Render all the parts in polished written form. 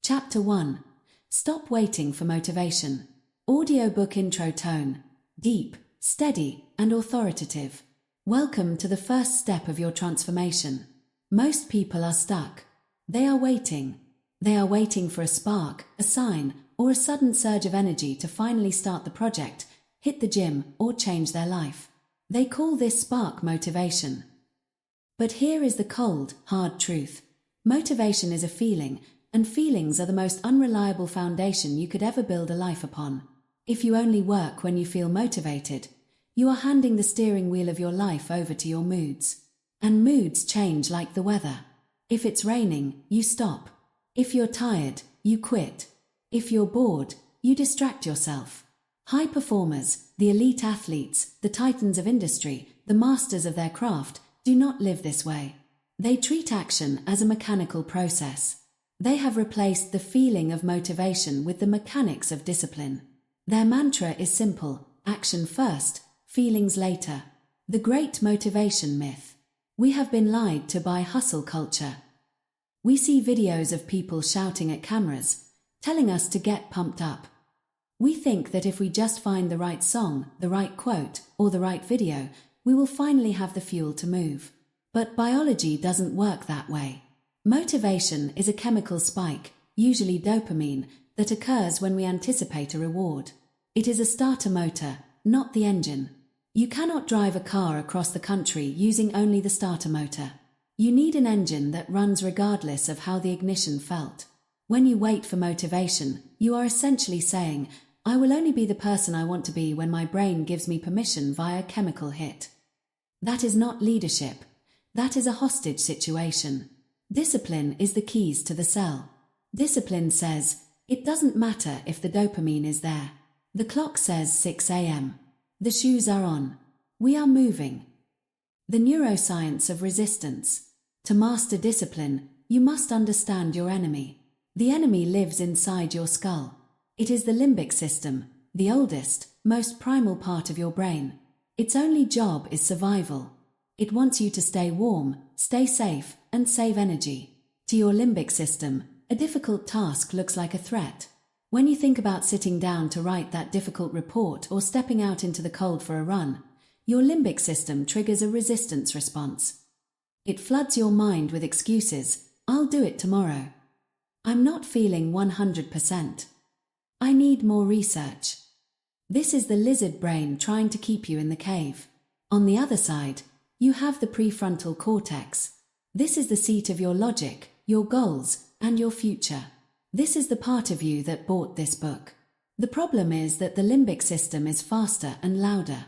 Chapter 1. Stop waiting for motivation. Audiobook intro tone. Deep, steady, and authoritative. Welcome to the first step of your transformation. Most people are stuck. They are waiting. They are waiting for a spark, a sign, or a sudden surge of energy to finally start the project, hit the gym, or change their life. They call this spark motivation. But here is the cold, hard truth. Motivation is a feeling, and feelings are the most unreliable foundation you could ever build a life upon. If you only work when you feel motivated, you are handing the steering wheel of your life over to your moods. And moods change like the weather. If it's raining, you stop. If you're tired, you quit. If you're bored, you distract yourself. High performers, the elite athletes, the titans of industry, the masters of their craft, do not live this way. They treat action as a mechanical process. They have replaced the feeling of motivation with the mechanics of discipline. Their mantra is simple: action first, feelings later. The great motivation myth. We have been lied to by hustle culture. We see videos of people shouting at cameras, telling us to get pumped up. We think that if we just find the right song, the right quote, or the right video, we will finally have the fuel to move. But biology doesn't work that way. Motivation is a chemical spike, usually dopamine, that occurs when we anticipate a reward. It is a starter motor, not the engine. You cannot drive a car across the country using only the starter motor. You need an engine that runs regardless of how the ignition felt. When you wait for motivation, you are essentially saying, I will only be the person I want to be when my brain gives me permission via a chemical hit. That is not leadership. That is a hostage situation. Discipline is the keys to the cell. Discipline says, it doesn't matter if the dopamine is there. The clock says 6 a.m. The shoes are on. We are moving. The neuroscience of resistance. To master discipline, you must understand your enemy. The enemy lives inside your skull. It is the limbic system, the oldest, most primal part of your brain. Its only job is survival. It wants you to stay warm, stay safe, and save energy. To your limbic system, a difficult task looks like a threat. When you think about sitting down to write that difficult report or stepping out into the cold for a run, your limbic system triggers a resistance response. It floods your mind with excuses. I'll do it tomorrow. I'm not feeling 100%. I need more research. This is the lizard brain trying to keep you in the cave. On the other side, you have the prefrontal cortex. This is the seat of your logic, your goals, and your future. This is the part of you that bought this book. The problem is that the limbic system is faster and louder.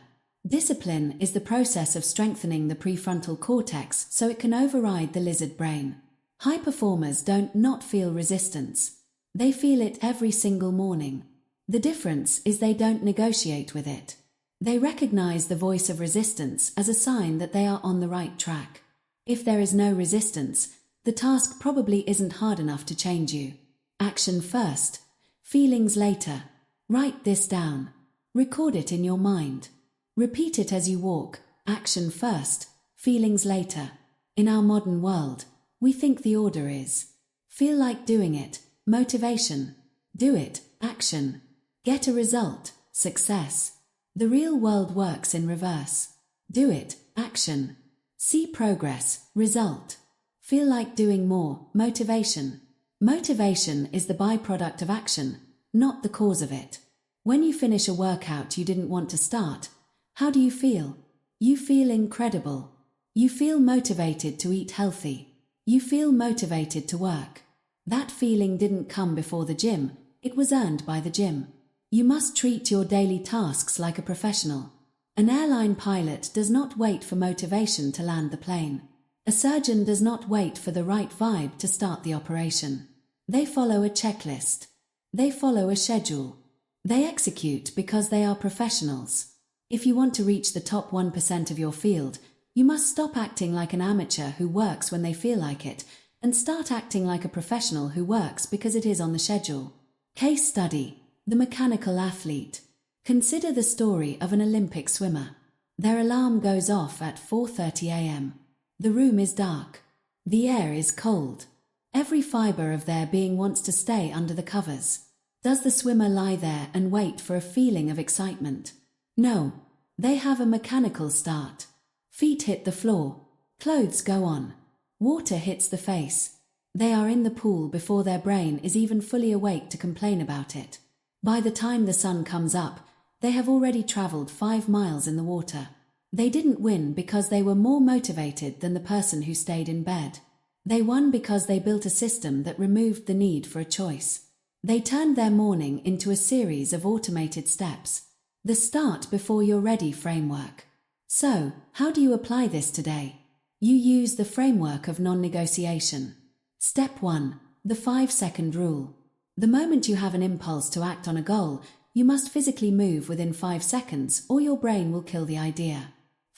Discipline is the process of strengthening the prefrontal cortex so it can override the lizard brain. High performers don't not feel resistance. They feel it every single morning. The difference is they don't negotiate with it. They recognize the voice of resistance as a sign that they are on the right track. If there is no resistance, the task probably isn't hard enough to change you. Action first, feelings later. Write this down. Record it in your mind. Repeat it as you walk. Action first, feelings later. In our modern world, we think the order is feel like doing it, motivation. Do it, action. Get a result, success. The real world works in reverse. Do it, action. See progress, result. Feel like doing more, motivation. Motivation is the byproduct of action, not the cause of it. When you finish a workout you didn't want to start, how do you feel? You feel incredible. You feel motivated to eat healthy. You feel motivated to work. That feeling didn't come before the gym, it was earned by the gym. You must treat your daily tasks like a professional. An airline pilot does not wait for motivation to land the plane. A surgeon does not wait for the right vibe to start the operation. They follow a checklist. They follow a schedule. They execute because they are professionals. If you want to reach the top 1% of your field, you must stop acting like an amateur who works when they feel like it, and start acting like a professional who works because it is on the schedule. Case study. The mechanical athlete. Consider the story of an Olympic swimmer. Their alarm goes off at 4:30 a.m. The room is dark. The air is cold. Every fiber of their being wants to stay under the covers. Does the swimmer lie there and wait for a feeling of excitement? No. They have a mechanical start. Feet hit the floor. Clothes go on. Water hits the face. They are in the pool before their brain is even fully awake to complain about it. By the time the sun comes up, they have already traveled 5 miles in the water. They didn't win because they were more motivated than the person who stayed in bed. They won because they built a system that removed the need for a choice. They turned their morning into a series of automated steps. The start before you're ready framework. So, how do you apply this today? You use the framework of non-negotiation. Step 1. The 5-second rule. The moment you have an impulse to act on a goal, you must physically move within 5 seconds or your brain will kill the idea.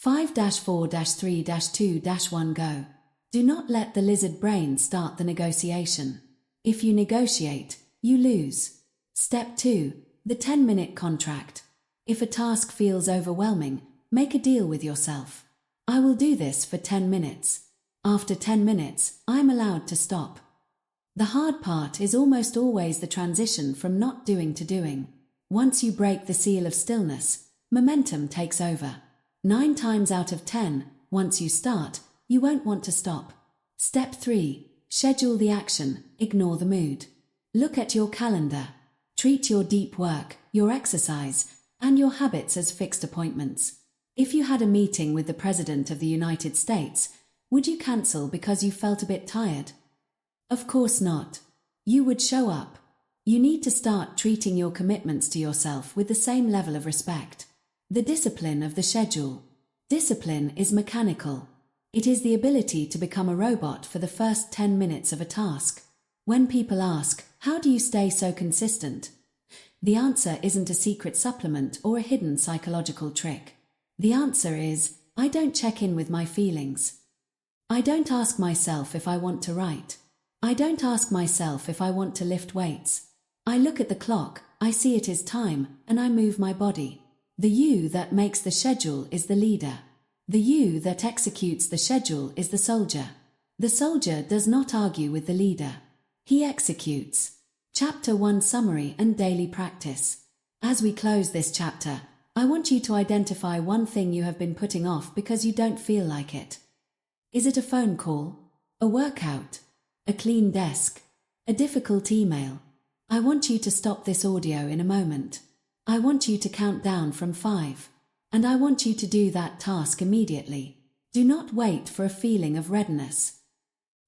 5-4-3-2-1 go. Do not let the lizard brain start the negotiation. If you negotiate, you lose. Step 2. The 10-minute contract. If a task feels overwhelming, make a deal with yourself. I will do this for 10 minutes. After 10 minutes, I'm allowed to stop. The hard part is almost always the transition from not doing to doing. Once you break the seal of stillness, momentum takes over. 9 times out of 10, once you start, you won't want to stop. Step 3. Schedule the action, ignore the mood. Look at your calendar. Treat your deep work, your exercise, and your habits as fixed appointments. If you had a meeting with the President of the United States, would you cancel because you felt a bit tired? Of course not. You would show up. You need to start treating your commitments to yourself with the same level of respect. The discipline of the schedule. Discipline is mechanical. It is the ability to become a robot for the first 10 minutes of a task. When people ask, how do you stay so consistent? The answer isn't a secret supplement or a hidden psychological trick. The answer is, I don't check in with my feelings. I don't ask myself if I want to write. I don't ask myself if I want to lift weights. I look at the clock, I see it is time, and I move my body. The you that makes the schedule is the leader. The you that executes the schedule is the soldier. The soldier does not argue with the leader. He executes. Chapter 1 Summary and Daily Practice. As we close this chapter, I want you to identify one thing you have been putting off because you don't feel like it. Is it a phone call? A workout? A clean desk? A difficult email? I want you to stop this audio in a moment. I want you to count down from 5. And I want you to do that task immediately. Do not wait for a feeling of readiness.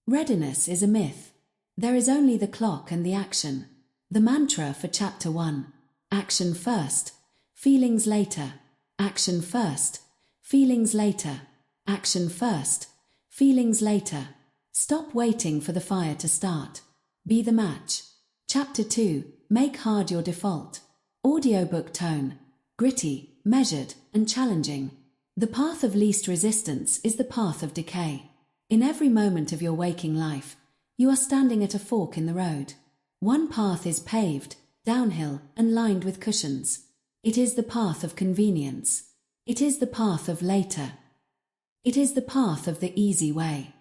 Readiness is a myth. There is only the clock and the action. The mantra for Chapter 1. Action first. Feelings later. Action first. Feelings later. Action first. Feelings later. Stop waiting for the fire to start. Be the match. Chapter 2. Make hard your default. Audiobook tone. Gritty, measured, and challenging. The path of least resistance is the path of decay. In every moment of your waking life, you are standing at a fork in the road. One path is paved, downhill, and lined with cushions. It is the path of convenience. It is the path of later. It is the path of the easy way.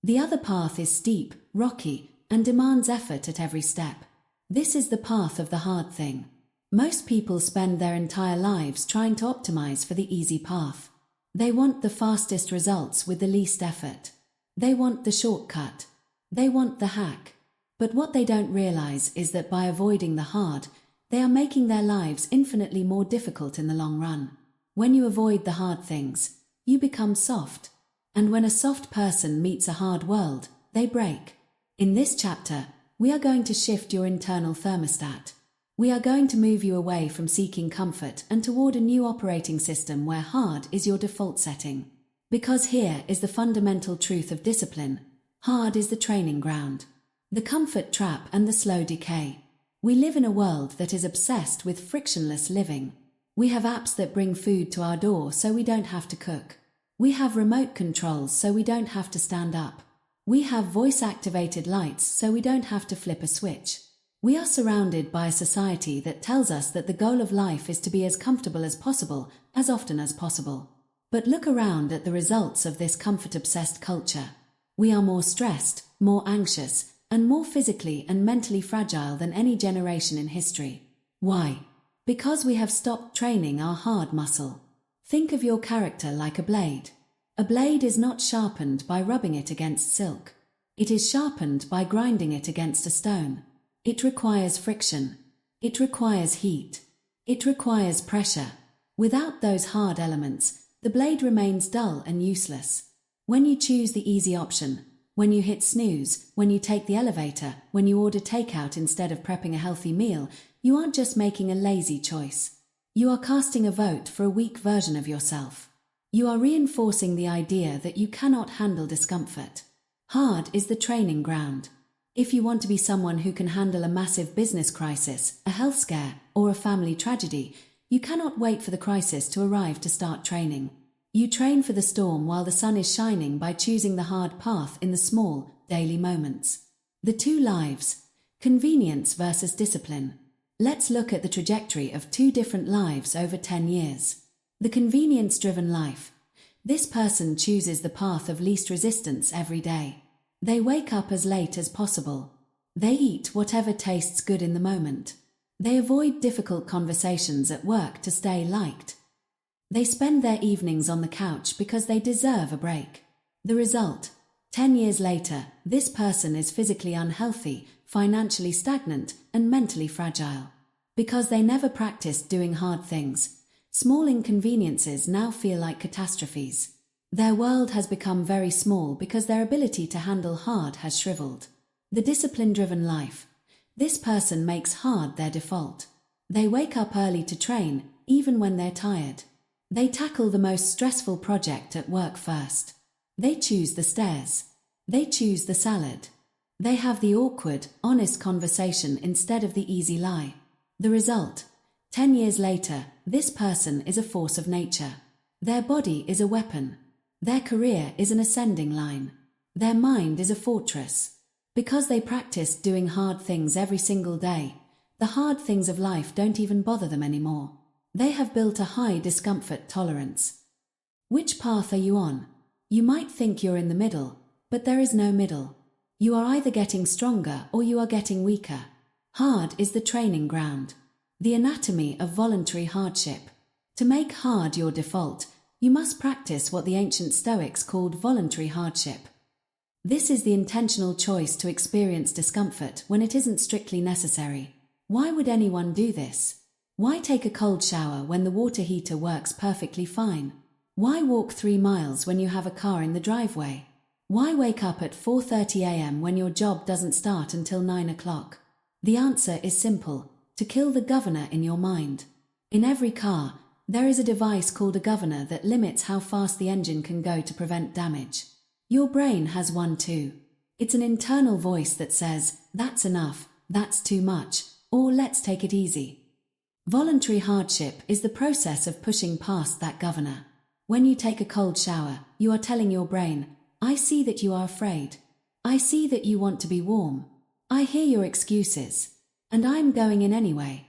The other path is steep, rocky, and demands effort at every step. This is the path of the hard thing. Most people spend their entire lives trying to optimize for the easy path. They want the fastest results with the least effort. They want the shortcut. They want the hack. But what they don't realize is that by avoiding the hard, they are making their lives infinitely more difficult in the long run. When you avoid the hard things, you become soft. And when a soft person meets a hard world, they break. In this chapter, we are going to shift your internal thermostat. We are going to move you away from seeking comfort and toward a new operating system where hard is your default setting. Because here is the fundamental truth of discipline. Hard is the training ground. The comfort trap and the slow decay. We live in a world that is obsessed with frictionless living. We have apps that bring food to our door so we don't have to cook. We have remote controls so we don't have to stand up. We have voice-activated lights so we don't have to flip a switch. We are surrounded by a society that tells us that the goal of life is to be as comfortable as possible, as often as possible. But look around at the results of this comfort-obsessed culture. We are more stressed, more anxious, and more physically and mentally fragile than any generation in history. Why? Because we have stopped training our hard muscle. Think of your character like a blade. A blade is not sharpened by rubbing it against silk. It is sharpened by grinding it against a stone. It requires friction. It requires heat. It requires pressure. Without those hard elements, the blade remains dull and useless. When you choose the easy option, when you hit snooze, when you take the elevator, when you order takeout instead of prepping a healthy meal, you aren't just making a lazy choice. You are casting a vote for a weak version of yourself. You are reinforcing the idea that you cannot handle discomfort. Hard is the training ground. If you want to be someone who can handle a massive business crisis, a health scare, or a family tragedy, you cannot wait for the crisis to arrive to start training. You train for the storm while the sun is shining by choosing the hard path in the small, daily moments. The two lives. Convenience versus discipline. Let's look at the trajectory of two different lives over 10 years. The convenience-driven life. This person chooses the path of least resistance every day. They wake up as late as possible. They eat whatever tastes good in the moment. They avoid difficult conversations at work to stay liked. They spend their evenings on the couch because they deserve a break. The result? 10 years later, this person is physically unhealthy, financially stagnant, and mentally fragile. Because they never practiced doing hard things, small inconveniences now feel like catastrophes. Their world has become very small because their ability to handle hard has shriveled. The discipline-driven life. This person makes hard their default. They wake up early to train, even when they're tired. They tackle the most stressful project at work first. They choose the stairs. They choose the salad. They have the awkward, honest conversation instead of the easy lie. The result? 10 years later, this person is a force of nature. Their body is a weapon. Their career is an ascending line. Their mind is a fortress. Because they practiced doing hard things every single day, the hard things of life don't even bother them anymore. They have built a high discomfort tolerance. Which path are you on? You might think you're in the middle, but there is no middle. You are either getting stronger or you are getting weaker. Hard is the training ground. The anatomy of voluntary hardship. To make hard your default, you must practice what the ancient Stoics called voluntary hardship. This is the intentional choice to experience discomfort when it isn't strictly necessary. Why would anyone do this? Why take a cold shower when the water heater works perfectly fine? Why walk 3 miles when you have a car in the driveway? Why wake up at 4:30 a.m. when your job doesn't start until 9 o'clock? The answer is simple: to kill the governor in your mind. In every car, there is a device called a governor that limits how fast the engine can go to prevent damage. Your brain has one too. It's an internal voice that says, "That's enough, that's too much," or "Let's take it easy." Voluntary hardship is the process of pushing past that governor. When you take a cold shower, you are telling your brain, "I see that you are afraid. I see that you want to be warm. I hear your excuses. And I'm going in anyway."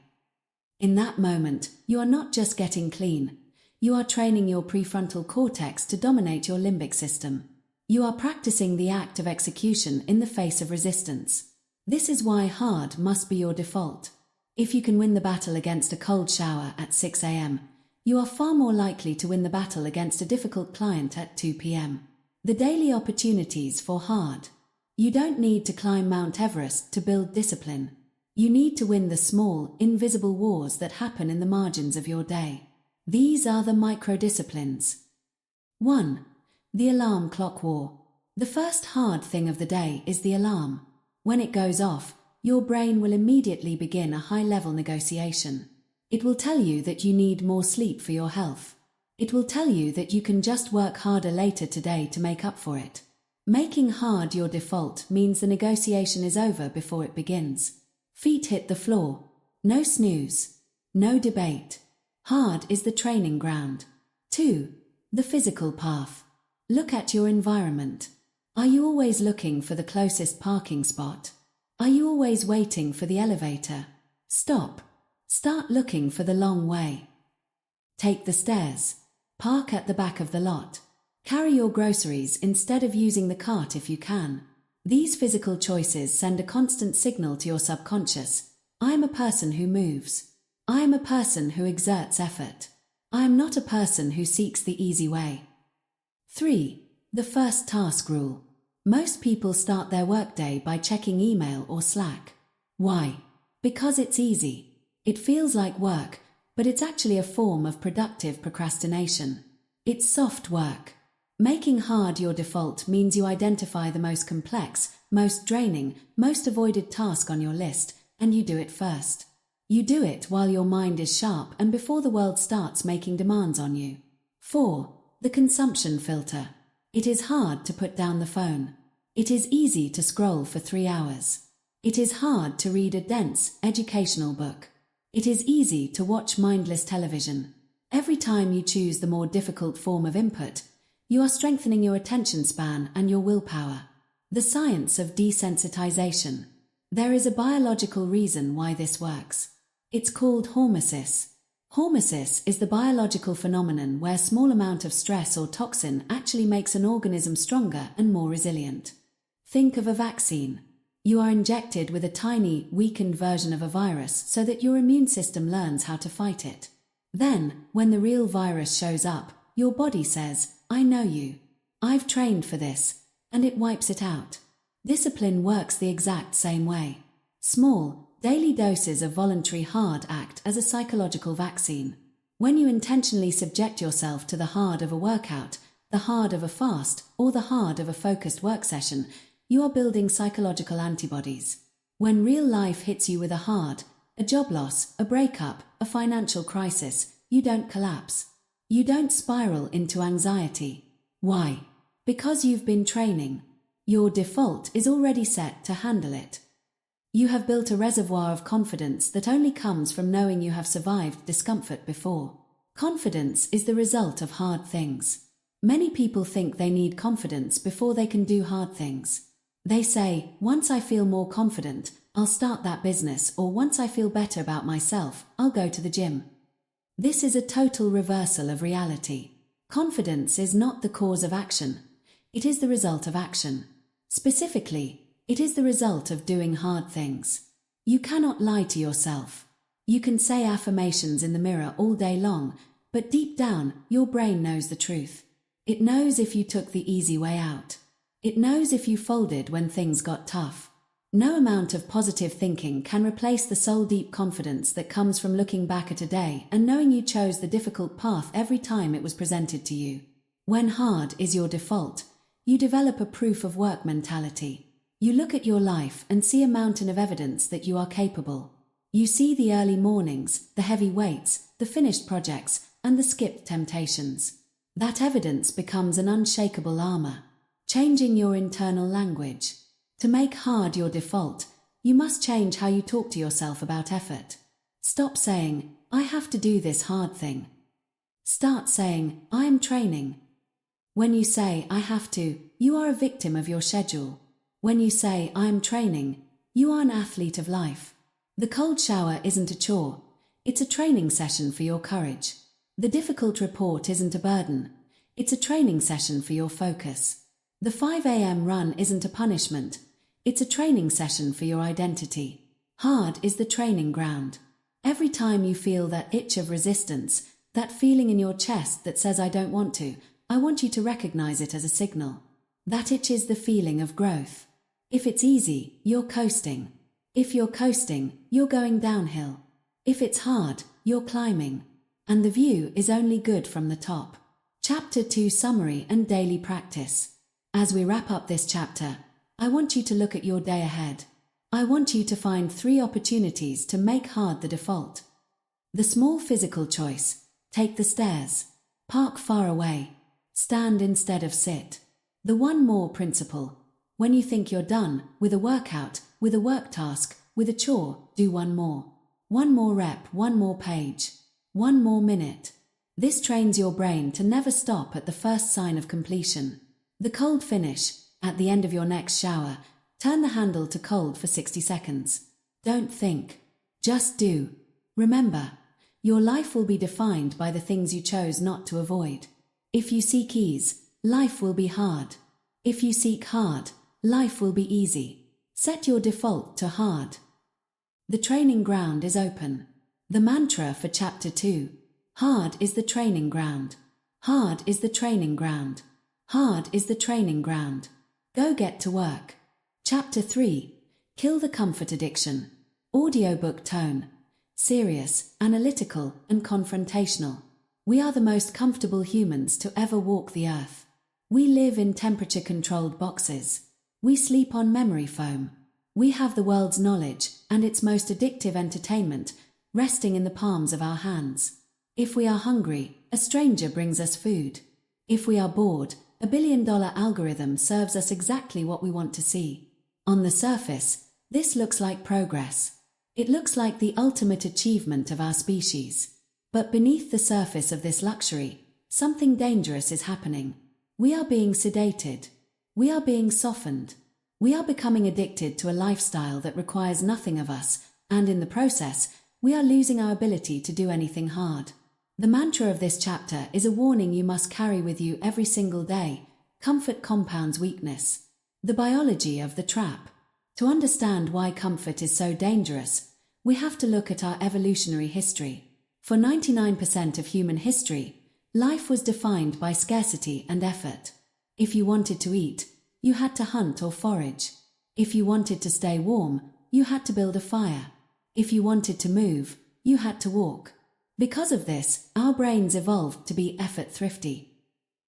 In that moment, you are not just getting clean. You are training your prefrontal cortex to dominate your limbic system. You are practicing the act of execution in the face of resistance. This is why hard must be your default. If you can win the battle against a cold shower at 6 a.m., you are far more likely to win the battle against a difficult client at 2 p.m. The daily opportunities for hard. You don't need to climb Mount Everest to build discipline. You need to win the small, invisible wars that happen in the margins of your day. These are the micro-disciplines. 1. The alarm clock war. The first hard thing of the day is the alarm. When it goes off, your brain will immediately begin a high-level negotiation. It will tell you that you need more sleep for your health. It will tell you that you can just work harder later today to make up for it. Making hard your default means the negotiation is over before it begins. Feet hit the floor. No snooze. No debate. Hard is the training ground. 2. The physical path. Look at your environment. Are you always looking for the closest parking spot? Are you always waiting for the elevator? Stop. Start looking for the long way. Take the stairs. Park at the back of the lot. Carry your groceries instead of using the cart if you can. These physical choices send a constant signal to your subconscious. I am a person who moves. I am a person who exerts effort. I am not a person who seeks the easy way. 3. The first task rule. Most people start their workday by checking email or Slack. Why? Because it's easy. It feels like work, but it's actually a form of productive procrastination. It's soft work. Making hard your default means you identify the most complex, most draining, most avoided task on your list, and you do it first. You do it while your mind is sharp and before the world starts making demands on you. 4. The consumption filter. It is hard to put down the phone. It is easy to scroll for 3 hours. It is hard to read a dense, educational book. It is easy to watch mindless television. Every time you choose the more difficult form of input, you are strengthening your attention span and your willpower. The science of desensitization. There is a biological reason why this works. It's called hormesis. Hormesis is the biological phenomenon where a small amount of stress or toxin actually makes an organism stronger and more resilient. Think of a vaccine. You are injected with a tiny, weakened version of a virus so that your immune system learns how to fight it. Then, when the real virus shows up, your body says, I know you. I've trained for this, and it wipes it out. Discipline works the exact same way. Small, daily doses of voluntary hard act as a psychological vaccine. When you intentionally subject yourself to the hard of a workout, the hard of a fast, or the hard of a focused work session, you are building psychological antibodies. When real life hits you with a hard, a job loss, a breakup, a financial crisis, you don't collapse. You don't spiral into anxiety. Why? Because you've been training. Your default is already set to handle it. You have built a reservoir of confidence that only comes from knowing you have survived discomfort before. Confidence is the result of hard things. Many people think they need confidence before they can do hard things. They say, once I feel more confident, I'll start that business, or once I feel better about myself, I'll go to the gym. This is a total reversal of reality. Confidence is not the cause of action. It is the result of action. Specifically, it is the result of doing hard things. You cannot lie to yourself. You can say affirmations in the mirror all day long, but deep down, your brain knows the truth. It knows if you took the easy way out. It knows if you folded when things got tough. No amount of positive thinking can replace the soul-deep confidence that comes from looking back at a day and knowing you chose the difficult path every time it was presented to you. When hard is your default, you develop a proof-of-work mentality. You look at your life and see a mountain of evidence that you are capable. You see the early mornings, the heavy weights, the finished projects, and the skipped temptations. That evidence becomes an unshakable armor. Changing your internal language. To make hard your default, you must change how you talk to yourself about effort. Stop saying, I have to do this hard thing. Start saying, I am training. When you say, I have to, you are a victim of your schedule. When you say, I am training, you are an athlete of life. The cold shower isn't a chore. It's a training session for your courage. The difficult report isn't a burden. It's a training session for your focus. The 5 a.m. run isn't a punishment. It's a training session for your identity. Hard is the training ground. Every time you feel that itch of resistance, that feeling in your chest that says I don't want to, I want you to recognize it as a signal. That itch is the feeling of growth. If it's easy, you're coasting. If you're coasting, you're going downhill. If it's hard, you're climbing. And the view is only good from the top. Chapter 2 Summary and Daily Practice. As we wrap up this chapter, I want you to look at your day ahead. I want you to find 3 opportunities to make hard the default. The small physical choice: take the stairs. Park far away. Stand instead of sit. The one more principle: when you think you're done with a workout, with a work task, with a chore, do one more. One more rep, one more page. One more minute. This trains your brain to never stop at the first sign of completion. The cold finish: at the end of your next shower, turn the handle to cold for 60 seconds. Don't think. Just do. Remember, your life will be defined by the things you chose not to avoid. If you seek ease, life will be hard. If you seek hard, life will be easy. Set your default to hard. The training ground is open. The mantra for Chapter 2. Hard is the training ground. Hard is the training ground. Hard is the training ground. Go get to work. Chapter 3. Kill the comfort addiction. Audiobook tone. Serious, analytical, and confrontational. We are the most comfortable humans to ever walk the earth. We live in temperature-controlled boxes. We sleep on memory foam. We have the world's knowledge and its most addictive entertainment resting in the palms of our hands. If we are hungry, a stranger brings us food. If we are bored, a billion-dollar algorithm serves us exactly what we want to see. On the surface, this looks like progress. It looks like the ultimate achievement of our species. But beneath the surface of this luxury, something dangerous is happening. We are being sedated. We are being softened. We are becoming addicted to a lifestyle that requires nothing of us, and in the process, we are losing our ability to do anything hard. The mantra of this chapter is a warning you must carry with you every single day. Comfort compounds weakness. The biology of the trap. To understand why comfort is so dangerous, we have to look at our evolutionary history. For 99% of human history, life was defined by scarcity and effort. If you wanted to eat, you had to hunt or forage. If you wanted to stay warm, you had to build a fire. If you wanted to move, you had to walk. Because of this, our brains evolved to be effort thrifty.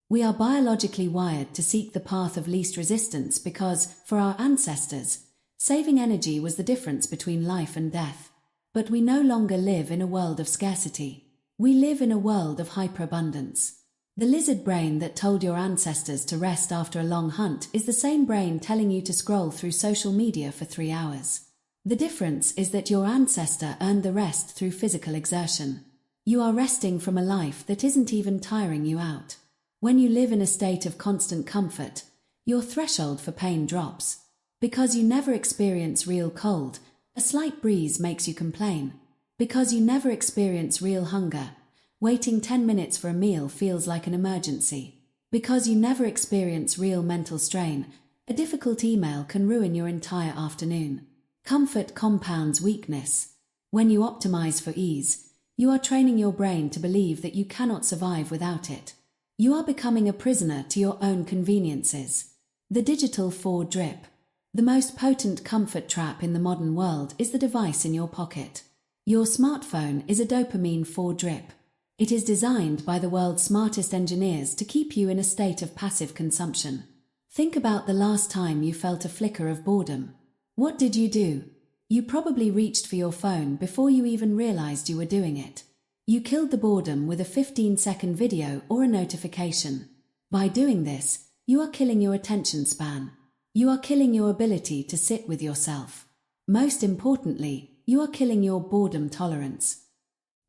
We are biologically wired to seek the path of least resistance because, for our ancestors, saving energy was the difference between life and death. But we no longer live in a world of scarcity. We live in a world of hyperabundance. The lizard brain that told your ancestors to rest after a long hunt is the same brain telling you to scroll through social media for 3 hours. The difference is that your ancestor earned the rest through physical exertion. You are resting from a life that isn't even tiring you out. When you live in a state of constant comfort, your threshold for pain drops. Because you never experience real cold, a slight breeze makes you complain. Because you never experience real hunger, waiting 10 minutes for a meal feels like an emergency. Because you never experience real mental strain, a difficult email can ruin your entire afternoon. Comfort compounds weakness. When you optimize for ease, you are training your brain to believe that you cannot survive without it. You are becoming a prisoner to your own conveniences. The digital 4-drip. The most potent comfort trap in the modern world is the device in your pocket. Your smartphone is a dopamine 4-drip. It is designed by the world's smartest engineers to keep you in a state of passive consumption. Think about the last time you felt a flicker of boredom. What did you do? You probably reached for your phone before you even realized you were doing it. You killed the boredom with a 15-second video or a notification. By doing this, you are killing your attention span. You are killing your ability to sit with yourself. Most importantly, you are killing your boredom tolerance.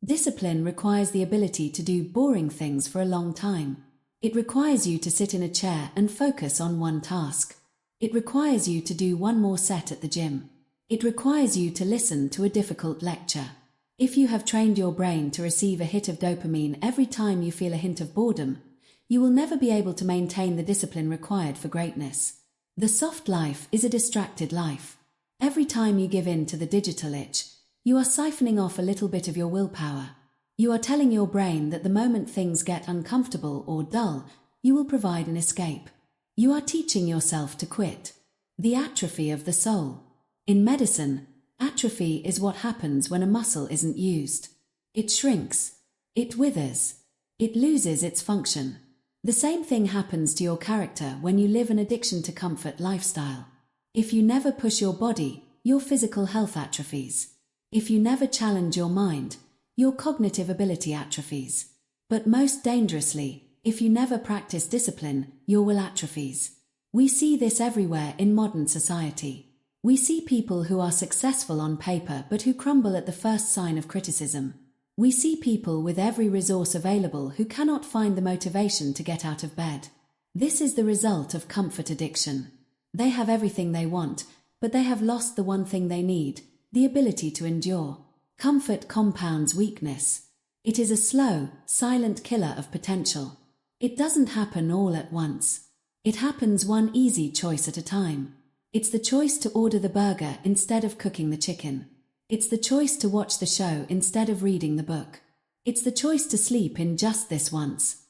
Discipline requires the ability to do boring things for a long time. It requires you to sit in a chair and focus on one task. It requires you to do one more set at the gym. It requires you to listen to a difficult lecture. If you have trained your brain to receive a hit of dopamine every time you feel a hint of boredom, you will never be able to maintain the discipline required for greatness. The soft life is a distracted life. Every time you give in to the digital itch, you are siphoning off a little bit of your willpower. You are telling your brain that the moment things get uncomfortable or dull, you will provide an escape. You are teaching yourself to quit. The atrophy of the soul. In medicine, atrophy is what happens when a muscle isn't used. It shrinks. It withers. It loses its function. The same thing happens to your character when you live an addiction to comfort lifestyle. If you never push your body, your physical health atrophies. If you never challenge your mind, your cognitive ability atrophies. But most dangerously, if you never practice discipline, your will atrophies. We see this everywhere in modern society. We see people who are successful on paper but who crumble at the first sign of criticism. We see people with every resource available who cannot find the motivation to get out of bed. This is the result of comfort addiction. They have everything they want, but they have lost the one thing they need, the ability to endure. Comfort compounds weakness. It is a slow, silent killer of potential. It doesn't happen all at once. It happens one easy choice at a time. It's the choice to order the burger instead of cooking the chicken. It's the choice to watch the show instead of reading the book. It's the choice to sleep in just this once.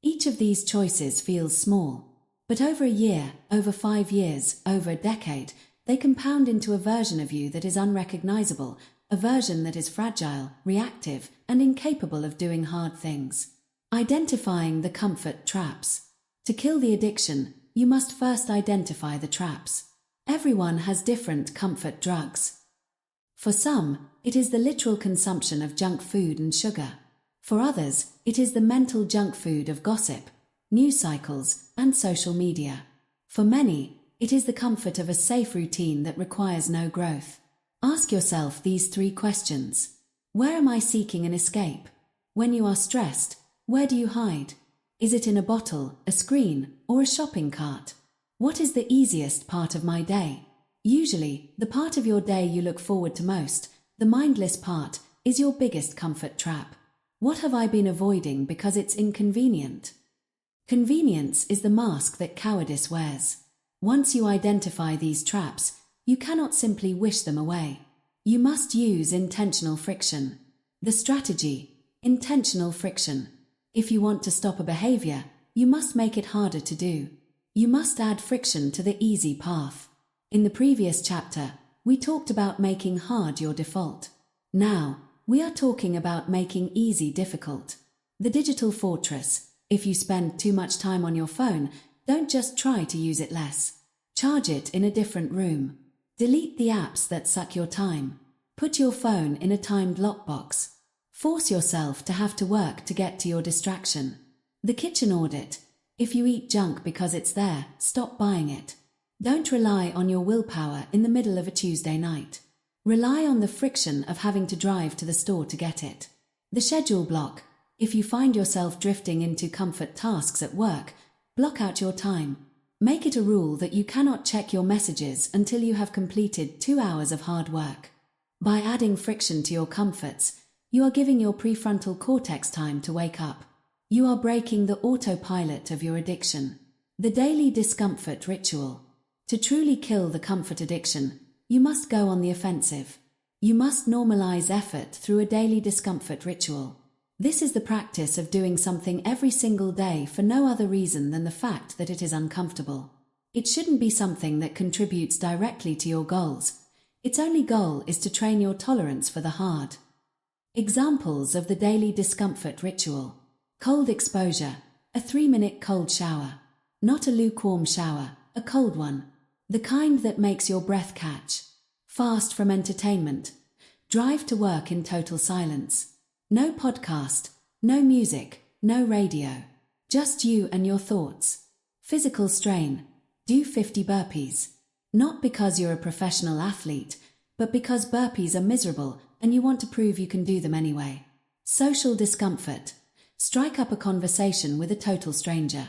Each of these choices feels small, but over a year, over 5 years, over a decade, they compound into a version of you that is unrecognizable, a version that is fragile, reactive, and incapable of doing hard things. Identifying the comfort traps. To kill the addiction, you must first identify the traps. Everyone has different comfort drugs. For some, it is the literal consumption of junk food and sugar. For others, it is the mental junk food of gossip, news cycles, and social media. For many, it is the comfort of a safe routine that requires no growth. Ask yourself these 3 questions. Where am I seeking an escape? When you are stressed, where do you hide? Is it in a bottle, a screen, or a shopping cart? What is the easiest part of my day? Usually, the part of your day you look forward to most, the mindless part, is your biggest comfort trap. What have I been avoiding because it's inconvenient? Convenience is the mask that cowardice wears. Once you identify these traps, you cannot simply wish them away. You must use intentional friction. The strategy: intentional friction. If you want to stop a behavior, you must make it harder to do. You must add friction to the easy path. In the previous chapter, we talked about making hard your default. Now, we are talking about making easy difficult. The digital fortress. If you spend too much time on your phone, don't just try to use it less. Charge it in a different room. Delete the apps that suck your time. Put your phone in a timed lockbox. Force yourself to have to work to get to your distraction. The kitchen audit. If you eat junk because it's there, stop buying it. Don't rely on your willpower in the middle of a Tuesday night. Rely on the friction of having to drive to the store to get it. The schedule block. If you find yourself drifting into comfort tasks at work, block out your time. Make it a rule that you cannot check your messages until you have completed 2 hours of hard work. By adding friction to your comforts, you are giving your prefrontal cortex time to wake up. You are breaking the autopilot of your addiction. The daily discomfort ritual. To truly kill the comfort addiction, you must go on the offensive. You must normalize effort through a daily discomfort ritual. This is the practice of doing something every single day for no other reason than the fact that it is uncomfortable. It shouldn't be something that contributes directly to your goals. Its only goal is to train your tolerance for the hard. Examples of the daily discomfort ritual. Cold exposure, a 3-minute cold shower. Not a lukewarm shower, a cold one. The kind that makes your breath catch. Fast from entertainment. Drive to work in total silence. No podcast, no music, no radio. Just you and your thoughts. Physical strain. Do 50 burpees. Not because you're a professional athlete, but because burpees are miserable and you want to prove you can do them anyway. Social discomfort. Strike up a conversation with a total stranger.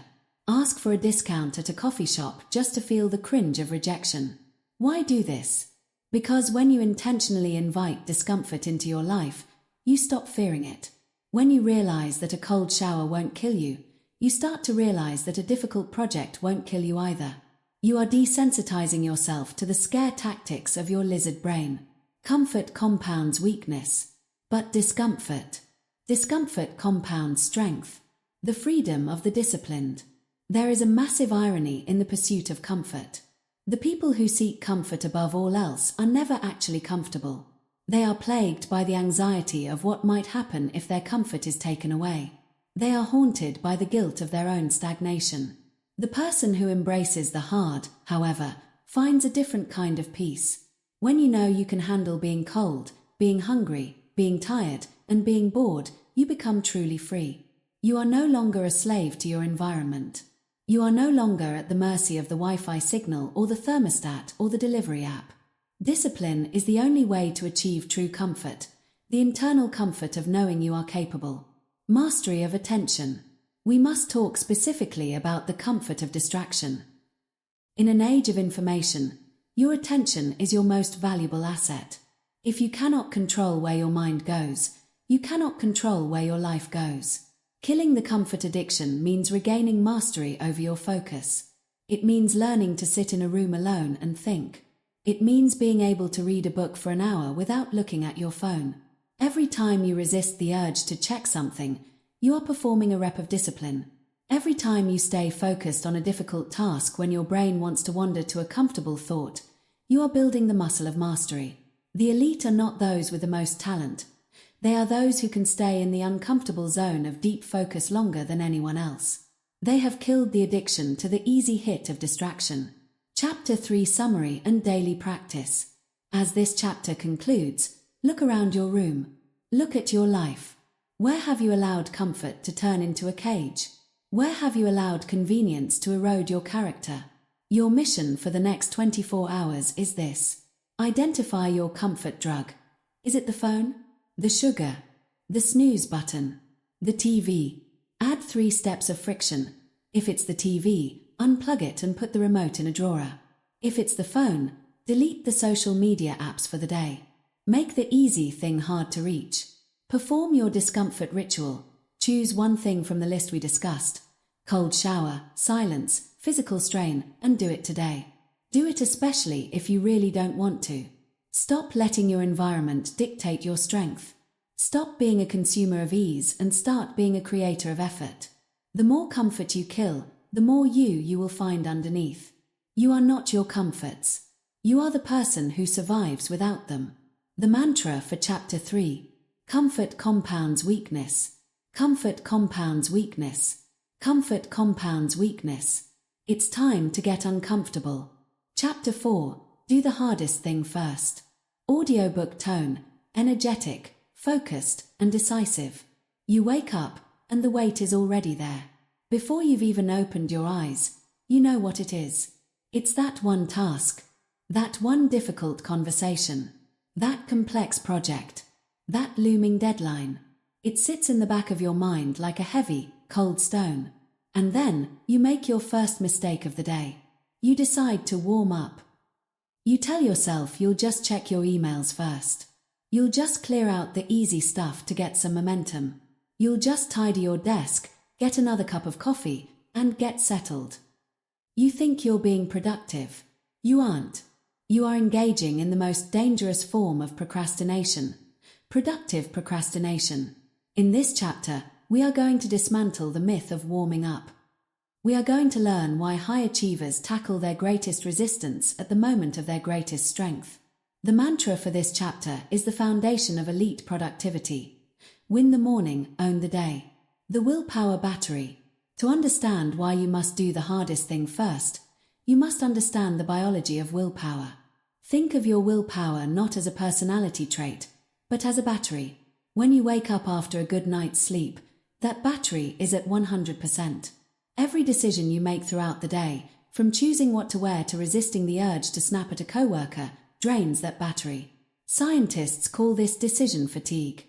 Ask for a discount at a coffee shop just to feel the cringe of rejection. Why do this? Because when you intentionally invite discomfort into your life, you stop fearing it. When you realize that a cold shower won't kill you, you start to realize that a difficult project won't kill you either. You are desensitizing yourself to the scare tactics of your lizard brain. Comfort compounds weakness, but discomfort compounds strength. The freedom of the disciplined. There is a massive irony in the pursuit of comfort. The people who seek comfort above all else are never actually comfortable. They are plagued by the anxiety of what might happen if their comfort is taken away. They are haunted by the guilt of their own stagnation. The person who embraces the hard, however, finds a different kind of peace. When you know you can handle being cold, being hungry, being tired, and being bored, you become truly free. You are no longer a slave to your environment. You are no longer at the mercy of the Wi-Fi signal or the thermostat or the delivery app. Discipline is the only way to achieve true comfort, the internal comfort of knowing you are capable. Mastery of attention. We must talk specifically about the comfort of distraction. In an age of information, your attention is your most valuable asset. If you cannot control where your mind goes, you cannot control where your life goes. Killing the comfort addiction means regaining mastery over your focus. It means learning to sit in a room alone and think. It means being able to read a book for an hour without looking at your phone. Every time you resist the urge to check something, you are performing a rep of discipline. Every time you stay focused on a difficult task when your brain wants to wander to a comfortable thought, you are building the muscle of mastery. The elite are not those with the most talent. They are those who can stay in the uncomfortable zone of deep focus longer than anyone else. They have killed the addiction to the easy hit of distraction. Chapter 3 Summary and Daily Practice. As this chapter concludes, look around your room. Look at your life. Where have you allowed comfort to turn into a cage? Where have you allowed convenience to erode your character? Your mission for the next 24 hours is this. Identify your comfort drug. Is it the phone? The sugar? The snooze button? The TV? Add 3 steps of friction. If it's the TV, unplug it and put the remote in a drawer. If it's the phone, delete the social media apps for the day. Make the easy thing hard to reach. Perform your discomfort ritual. Choose one thing from the list we discussed. Cold shower, silence, physical strain, and do it today. Do it especially if you really don't want to. Stop letting your environment dictate your strength. Stop being a consumer of ease and start being a creator of effort. The more comfort you kill, the more you will find underneath. You are not your comforts. You are the person who survives without them. The mantra for Chapter 3. Comfort compounds weakness. Comfort compounds weakness. Comfort compounds weakness. It's time to get uncomfortable. Chapter 4. Do the hardest thing first. Audiobook tone, energetic, focused, and decisive. You wake up, and the weight is already there. Before you've even opened your eyes, you know what it is. It's that one task, that one difficult conversation, that complex project, that looming deadline. It sits in the back of your mind like a heavy, cold stone. And then, you make your first mistake of the day. You decide to warm up. You tell yourself you'll just check your emails first. You'll just clear out the easy stuff to get some momentum. You'll just tidy your desk, get another cup of coffee, and get settled. You think you're being productive. You aren't. You are engaging in the most dangerous form of procrastination. Productive procrastination. In this chapter, we are going to dismantle the myth of warming up. We are going to learn why high achievers tackle their greatest resistance at the moment of their greatest strength. The mantra for this chapter is the foundation of elite productivity. Win the morning, own the day. The willpower battery. To understand why you must do the hardest thing first, you must understand the biology of willpower. Think of your willpower not as a personality trait, but as a battery. When you wake up after a good night's sleep, that battery is at 100%. Every decision you make throughout the day, from choosing what to wear to resisting the urge to snap at a coworker, drains that battery. Scientists call this decision fatigue.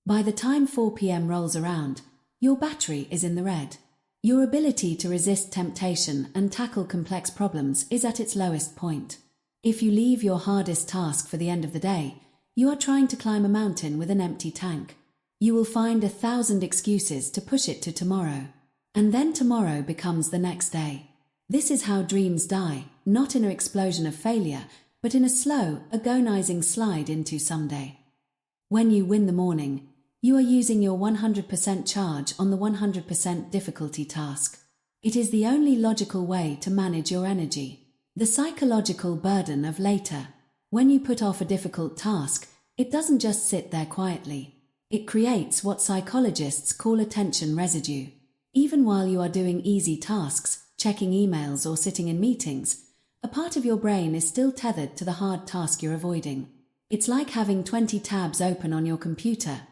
By the time 4 p.m. rolls around, your battery is in the red. Your ability to resist temptation and tackle complex problems is at its lowest point. If you leave your hardest task for the end of the day, you are trying to climb a mountain with an empty tank. You will find 1,000 excuses to push it to tomorrow. And then tomorrow becomes the next day. This is how dreams die, not in an explosion of failure, but in a slow, agonizing slide into someday. When you win the morning, you are using your 100% charge on the 100% difficulty task. It is the only logical way to manage your energy. The psychological burden of later. When you put off a difficult task, it doesn't just sit there quietly. It creates what psychologists call attention residue. Even while you are doing easy tasks, checking emails or sitting in meetings, a part of your brain is still tethered to the hard task you're avoiding. It's like having 20 tabs open on your computer.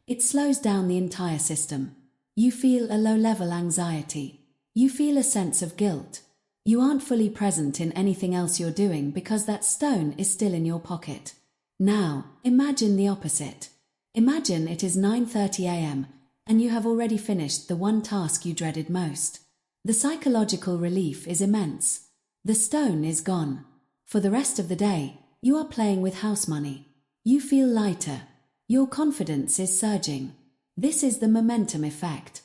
It slows down the entire system. You feel a low-level anxiety. You feel a sense of guilt. You aren't fully present in anything else you're doing because that stone is still in your pocket. Now, imagine the opposite. Imagine it is 9:30 a.m. and you have already finished the one task you dreaded most. The psychological relief is immense. The stone is gone. For the rest of the day, you are playing with house money. You feel lighter. Your confidence is surging. This is the momentum effect.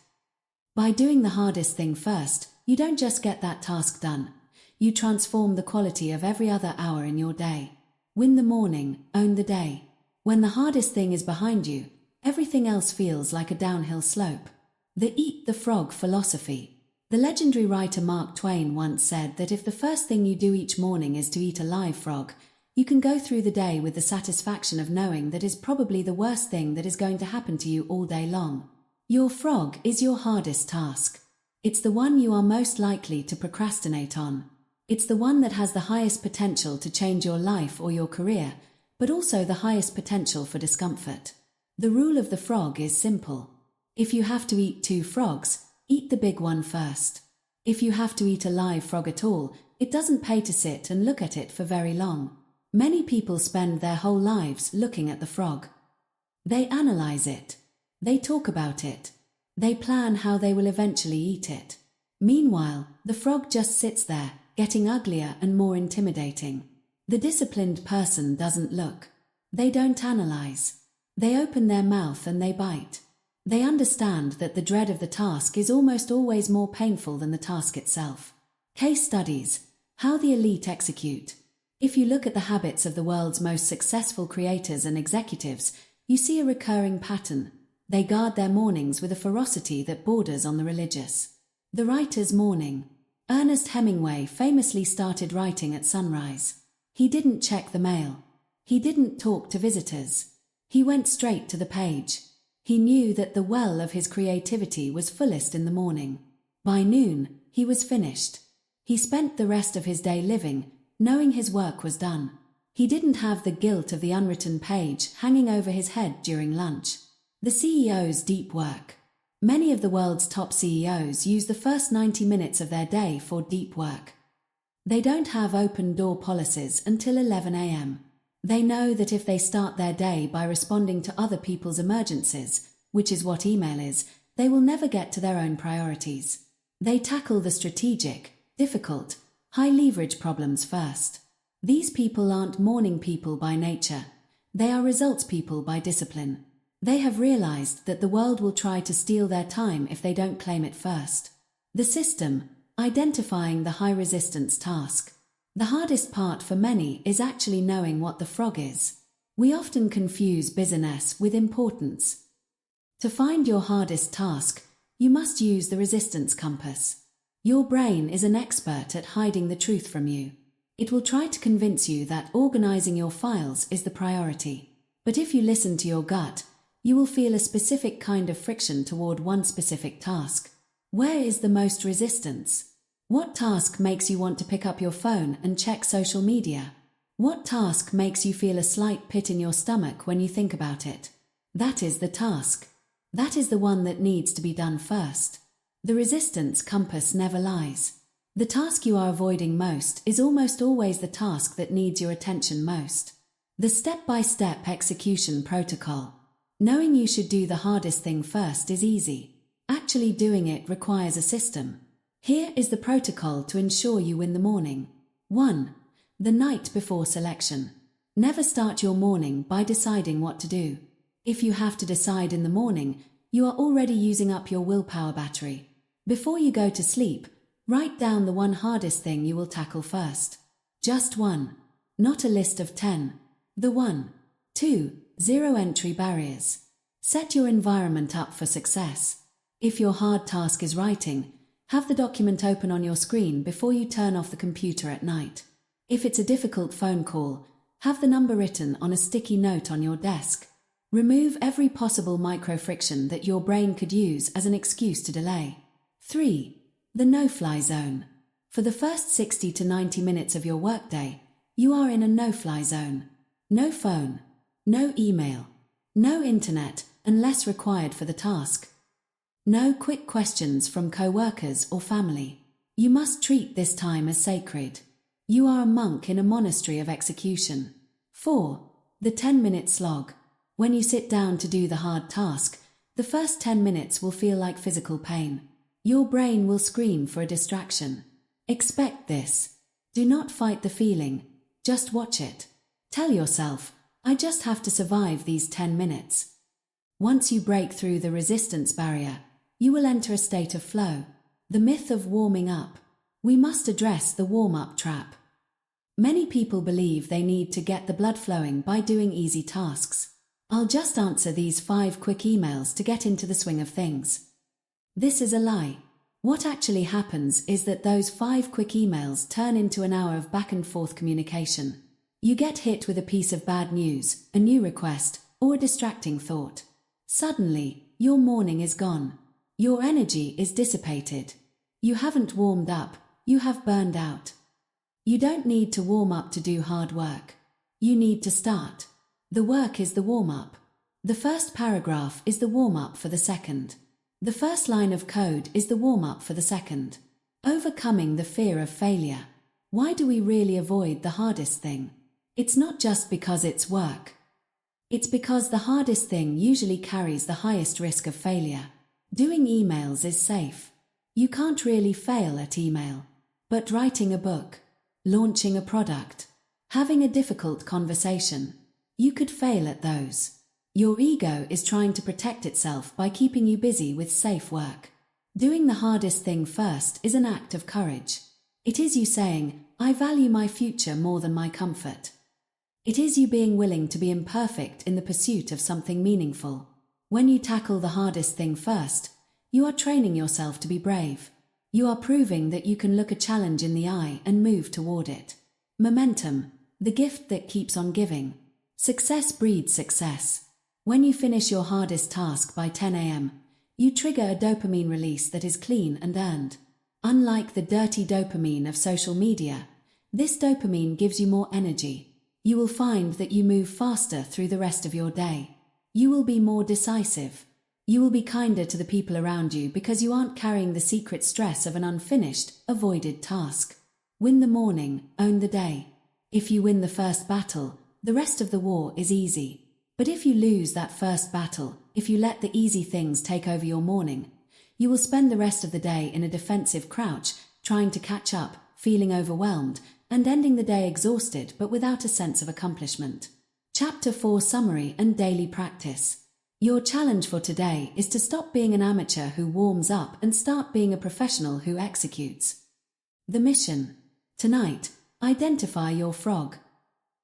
By doing the hardest thing first, you don't just get that task done. You transform the quality of every other hour in your day. Win the morning, own the day. When the hardest thing is behind you, everything else feels like a downhill slope. The eat the frog philosophy. The legendary writer Mark Twain once said that if the first thing you do each morning is to eat a live frog, you can go through the day with the satisfaction of knowing that is probably the worst thing that is going to happen to you all day long. Your frog is your hardest task. It's the one you are most likely to procrastinate on. It's the one that has the highest potential to change your life or your career, but also the highest potential for discomfort. The rule of the frog is simple. If you have to eat 2 frogs, eat the big one first. If you have to eat a live frog at all, it doesn't pay to sit and look at it for very long. Many people spend their whole lives looking at the frog. They analyze it. They talk about it. They plan how they will eventually eat it. Meanwhile, the frog just sits there, getting uglier and more intimidating. The disciplined person doesn't look. They don't analyze. They open their mouth and they bite. They understand that the dread of the task is almost always more painful than the task itself. Case studies. How the elite execute. If you look at the habits of the world's most successful creators and executives, you see a recurring pattern. They guard their mornings with a ferocity that borders on the religious. The writer's morning. Ernest Hemingway famously started writing at sunrise. He didn't check the mail. He didn't talk to visitors. He went straight to the page. He knew that the well of his creativity was fullest in the morning. By noon, he was finished. He spent the rest of his day living, knowing his work was done. He didn't have the guilt of the unwritten page hanging over his head during lunch. The CEO's deep work. Many of the world's top CEOs use the first 90 minutes of their day for deep work. They don't have open door policies until 11 a.m. They know that if they start their day by responding to other people's emergencies, which is what email is, they will never get to their own priorities. They tackle the strategic, difficult, high-leverage problems first. These people aren't morning people by nature. They are results people by discipline. They have realized that the world will try to steal their time if they don't claim it first. The system. Identifying the high-resistance task. The hardest part for many is actually knowing what the frog is. We often confuse busyness with importance. To find your hardest task, you must use the resistance compass. Your brain is an expert at hiding the truth from you. It will try to convince you that organizing your files is the priority. But if you listen to your gut, you will feel a specific kind of friction toward one specific task. Where is the most resistance? What task makes you want to pick up your phone and check social media? What task makes you feel a slight pit in your stomach when you think about it? That is the task. That is the one that needs to be done first. The resistance compass never lies. The task you are avoiding most is almost always the task that needs your attention most. The step-by-step execution protocol. Knowing you should do the hardest thing first is easy. Actually doing it requires a system. Here is the protocol to ensure you win the morning. 1. The night before selection. Never start your morning by deciding what to do. If you have to decide in the morning, you are already using up your willpower battery. Before you go to sleep, write down the one hardest thing you will tackle first. Just one. Not a list of 10. The one. 2. Zero entry barriers. Set your environment up for success. If your hard task is writing, have the document open on your screen before you turn off the computer at night. If it's a difficult phone call, have the number written on a sticky note on your desk. Remove every possible micro-friction that your brain could use as an excuse to delay. 3. The no-fly zone. For the first 60 to 90 minutes of your workday, you are in a no-fly zone. No phone, no email, no internet unless required for the task. No quick questions from co-workers or family. You must treat this time as sacred. You are a monk in a monastery of execution. 4. The 10-minute slog. When you sit down to do the hard task, the first 10 minutes will feel like physical pain. Your brain will scream for a distraction. Expect this. Do not fight the feeling. Just watch it. Tell yourself, I just have to survive these 10 minutes. Once you break through the resistance barrier, you will enter a state of flow. The myth of warming up. We must address the warm-up trap. Many people believe they need to get the blood flowing by doing easy tasks. I'll just answer these 5 quick emails to get into the swing of things. This is a lie. What actually happens is that those 5 quick emails turn into an hour of back and forth communication. You get hit with a piece of bad news, a new request, or a distracting thought. Suddenly, your morning is gone. Your energy is dissipated. You haven't warmed up, you have burned out. You don't need to warm up to do hard work. You need to start. The work is the warm-up. The first paragraph is the warm-up for the second. The first line of code is the warm-up for the second. Overcoming the fear of failure. Why do we really avoid the hardest thing? It's not just because it's work. It's because the hardest thing usually carries the highest risk of failure. Doing emails is safe. You can't really fail at email. But writing a book, launching a product, having a difficult conversation, you could fail at those. Your ego is trying to protect itself by keeping you busy with safe work. Doing the hardest thing first is an act of courage. It is you saying, I value my future more than my comfort. It is you being willing to be imperfect in the pursuit of something meaningful. When you tackle the hardest thing first, you are training yourself to be brave. You are proving that you can look a challenge in the eye and move toward it. Momentum, the gift that keeps on giving. Success breeds success. When you finish your hardest task by 10 a.m., you trigger a dopamine release that is clean and earned. Unlike the dirty dopamine of social media, this dopamine gives you more energy. You will find that you move faster through the rest of your day. You will be more decisive. You will be kinder to the people around you because you aren't carrying the secret stress of an unfinished, avoided task. Win the morning, own the day. If you win the first battle, the rest of the war is easy. But if you lose that first battle, if you let the easy things take over your morning, you will spend the rest of the day in a defensive crouch, trying to catch up, feeling overwhelmed, and ending the day exhausted but without a sense of accomplishment. Chapter 4 Summary and Daily Practice. Your challenge for today is to stop being an amateur who warms up and start being a professional who executes. The mission. Tonight, identify your frog.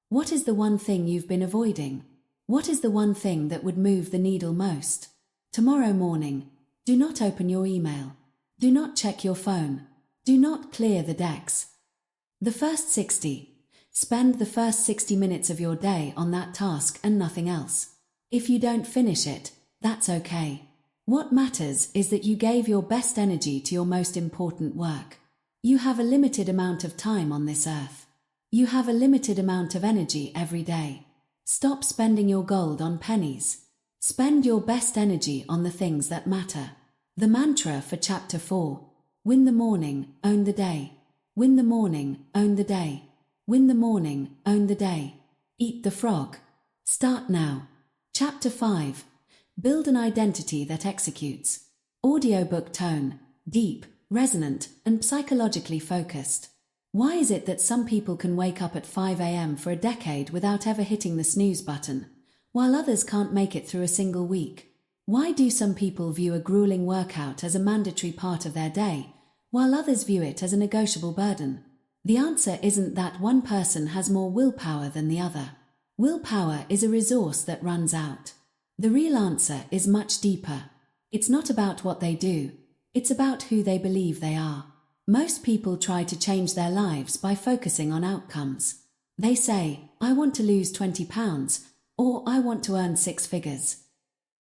What is the one thing you've been avoiding? What is the one thing that would move the needle most? Tomorrow morning, do not open your email. Do not check your phone. Do not clear the decks. The first 60. Spend the first 60 minutes of your day on that task and nothing else. If you don't finish it, that's okay. What matters is that you gave your best energy to your most important work. You have a limited amount of time on this earth. You have a limited amount of energy every day. Stop spending your gold on pennies. Spend your best energy on the things that matter. The mantra for Chapter 4. Win the morning, own the day. Win the morning, own the day. Win the morning, own the day. Eat the frog. Start now. Chapter 5. Build an identity that executes. Audiobook tone. Deep, resonant, and psychologically focused. Why is it that some people can wake up at 5 a.m. for a decade without ever hitting the snooze button, while others can't make it through a single week? Why do some people view a grueling workout as a mandatory part of their day, while others view it as a negotiable burden? The answer isn't that one person has more willpower than the other. Willpower is a resource that runs out. The real answer is much deeper. It's not about what they do, it's about who they believe they are. Most people try to change their lives by focusing on outcomes. They say, I want to lose 20 pounds, or I want to earn 6 figures.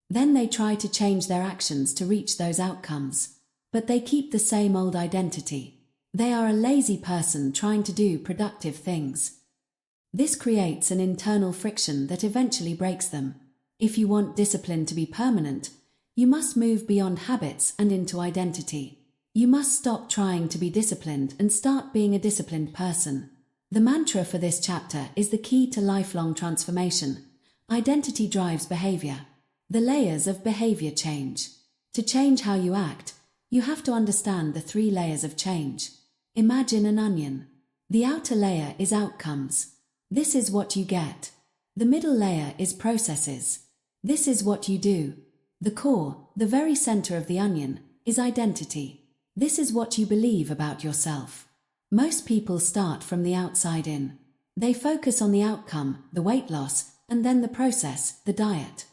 Then they try to change their actions to reach those outcomes. But they keep the same old identity. They are a lazy person trying to do productive things. This creates an internal friction that eventually breaks them. If you want discipline to be permanent, you must move beyond habits and into identity. You must stop trying to be disciplined and start being a disciplined person. The mantra for this chapter is the key to lifelong transformation. Identity drives behavior. The layers of behavior change. To change how you act, you have to understand the 3 layers of change. Imagine an onion. The outer layer is outcomes. This is what you get. The middle layer is processes. This is what you do. The core, the very center of the onion, is identity. This is what you believe about yourself. Most people start from the outside in. They focus on the outcome, the weight loss, and then the process, the diet.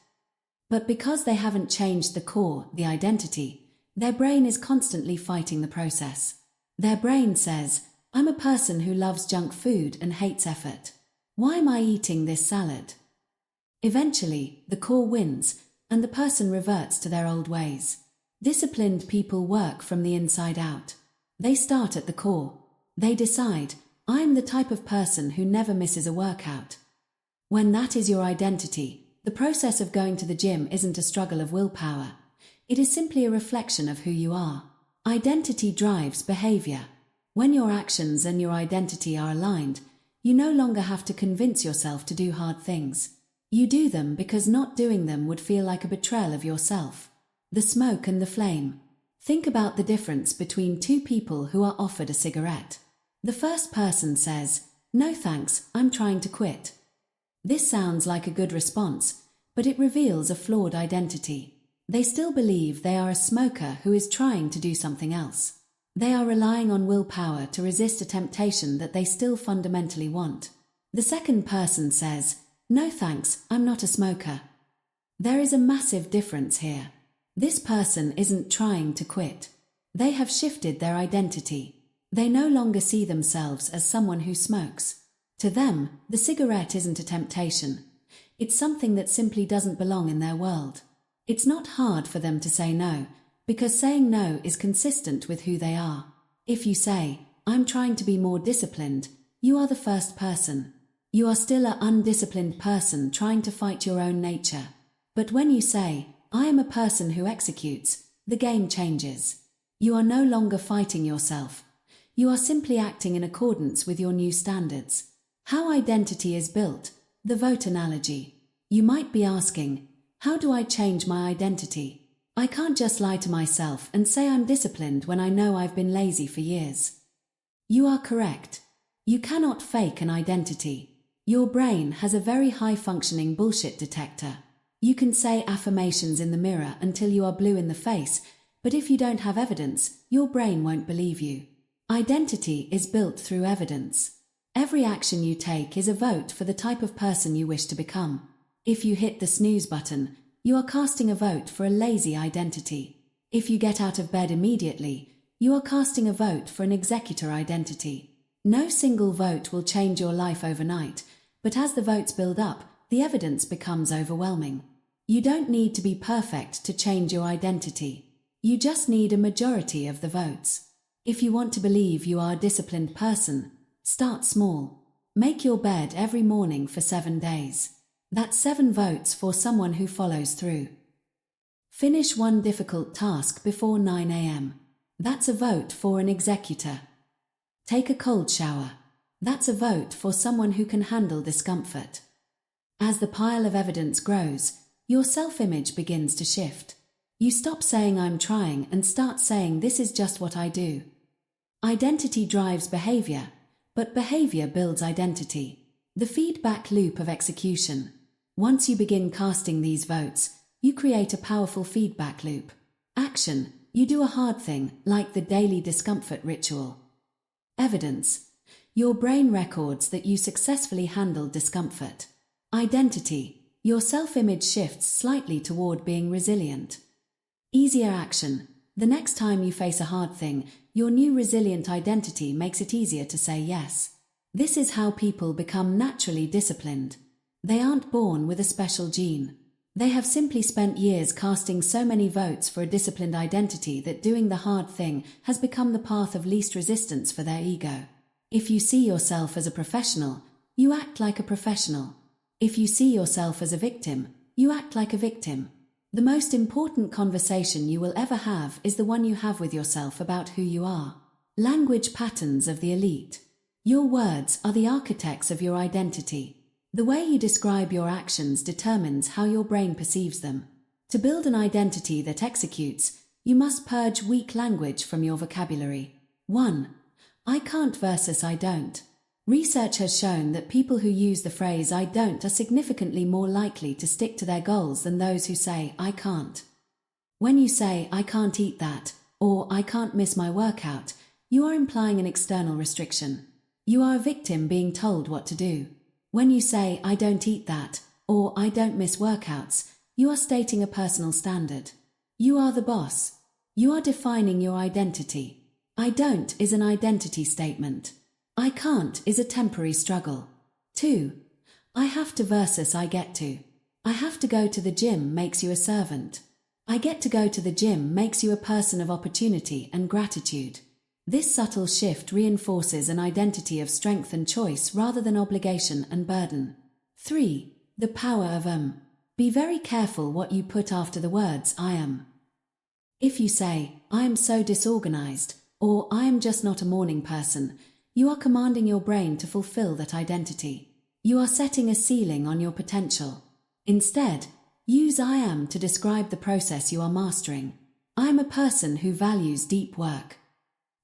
But because they haven't changed the core, the identity, their brain is constantly fighting the process. Their brain says, I'm a person who loves junk food and hates effort. Why am I eating this salad? Eventually, the core wins, and the person reverts to their old ways. Disciplined people work from the inside out. They start at the core. They decide, I am the type of person who never misses a workout. When that is your identity, the process of going to the gym isn't a struggle of willpower. It is simply a reflection of who you are. Identity drives behavior. When your actions and your identity are aligned, you no longer have to convince yourself to do hard things. You do them because not doing them would feel like a betrayal of yourself. The smoke and the flame. Think about the difference between two people who are offered a cigarette. The first person says, "No thanks, I'm trying to quit." This sounds like a good response, but it reveals a flawed identity. They still believe they are a smoker who is trying to do something else. They are relying on willpower to resist a temptation that they still fundamentally want. The second person says, "No thanks, I'm not a smoker." There is a massive difference here. This person isn't trying to quit. They have shifted their identity. They no longer see themselves as someone who smokes. To them, the cigarette isn't a temptation. It's something that simply doesn't belong in their world. It's not hard for them to say no, because saying no is consistent with who they are. If you say, "I'm trying to be more disciplined," you are the first person. You are still an undisciplined person trying to fight your own nature. But when you say, "I am a person who executes," the game changes. You are no longer fighting yourself. You are simply acting in accordance with your new standards. How identity is built, the vote analogy. You might be asking, how do I change my identity? I can't just lie to myself and say I'm disciplined when I know I've been lazy for years. You are correct. You cannot fake an identity. Your brain has a very high-functioning bullshit detector. You can say affirmations in the mirror until you are blue in the face, but if you don't have evidence, your brain won't believe you. Identity is built through evidence. Every action you take is a vote for the type of person you wish to become. If you hit the snooze button, you are casting a vote for a lazy identity. If you get out of bed immediately, you are casting a vote for an executor identity. No single vote will change your life overnight, but as the votes build up, the evidence becomes overwhelming. You don't need to be perfect to change your identity. You just need a majority of the votes. If you want to believe you are a disciplined person, start small. Make your bed every morning for 7 days. That's 7 votes for someone who follows through. Finish one difficult task before 9 a.m. That's a vote for an executor. Take a cold shower. That's a vote for someone who can handle discomfort. As the pile of evidence grows, your self-image begins to shift. You stop saying "I'm trying" and start saying "this is just what I do." Identity drives behavior, but behavior builds identity. The feedback loop of execution. Once you begin casting these votes, you create a powerful feedback loop. Action. You do a hard thing, like the daily discomfort ritual. Evidence. Your brain records that you successfully handled discomfort. Identity. Your self-image shifts slightly toward being resilient. Easier action. The next time you face a hard thing, your new resilient identity makes it easier to say yes. This is how people become naturally disciplined. They aren't born with a special gene. They have simply spent years casting so many votes for a disciplined identity that doing the hard thing has become the path of least resistance for their ego. If you see yourself as a professional, you act like a professional. If you see yourself as a victim, you act like a victim. The most important conversation you will ever have is the one you have with yourself about who you are. Language patterns of the elite. Your words are the architects of your identity. The way you describe your actions determines how your brain perceives them. To build an identity that executes, you must purge weak language from your vocabulary. 1. I can't versus I don't. Research has shown that people who use the phrase "I don't" are significantly more likely to stick to their goals than those who say "I can't." When you say "I can't eat that," or I can't miss my workout, you are implying an external restriction. You are a victim being told what to do. When you say, I don't eat that, or I don't miss workouts, you are stating a personal standard. You are the boss. You are defining your identity. I don't is an identity statement. I can't is a temporary struggle. 2. I have to versus I get to. I have to go to the gym makes you a servant. I get to go to the gym makes you a person of opportunity and gratitude. This subtle shift reinforces an identity of strength and choice rather than obligation and burden. 3. The power of Be very careful what you put after the words I am. If you say, I am so disorganized, or I am just not a morning person, you are commanding your brain to fulfill that identity. You are setting a ceiling on your potential. Instead, use I am to describe the process you are mastering. I am a person who values deep work.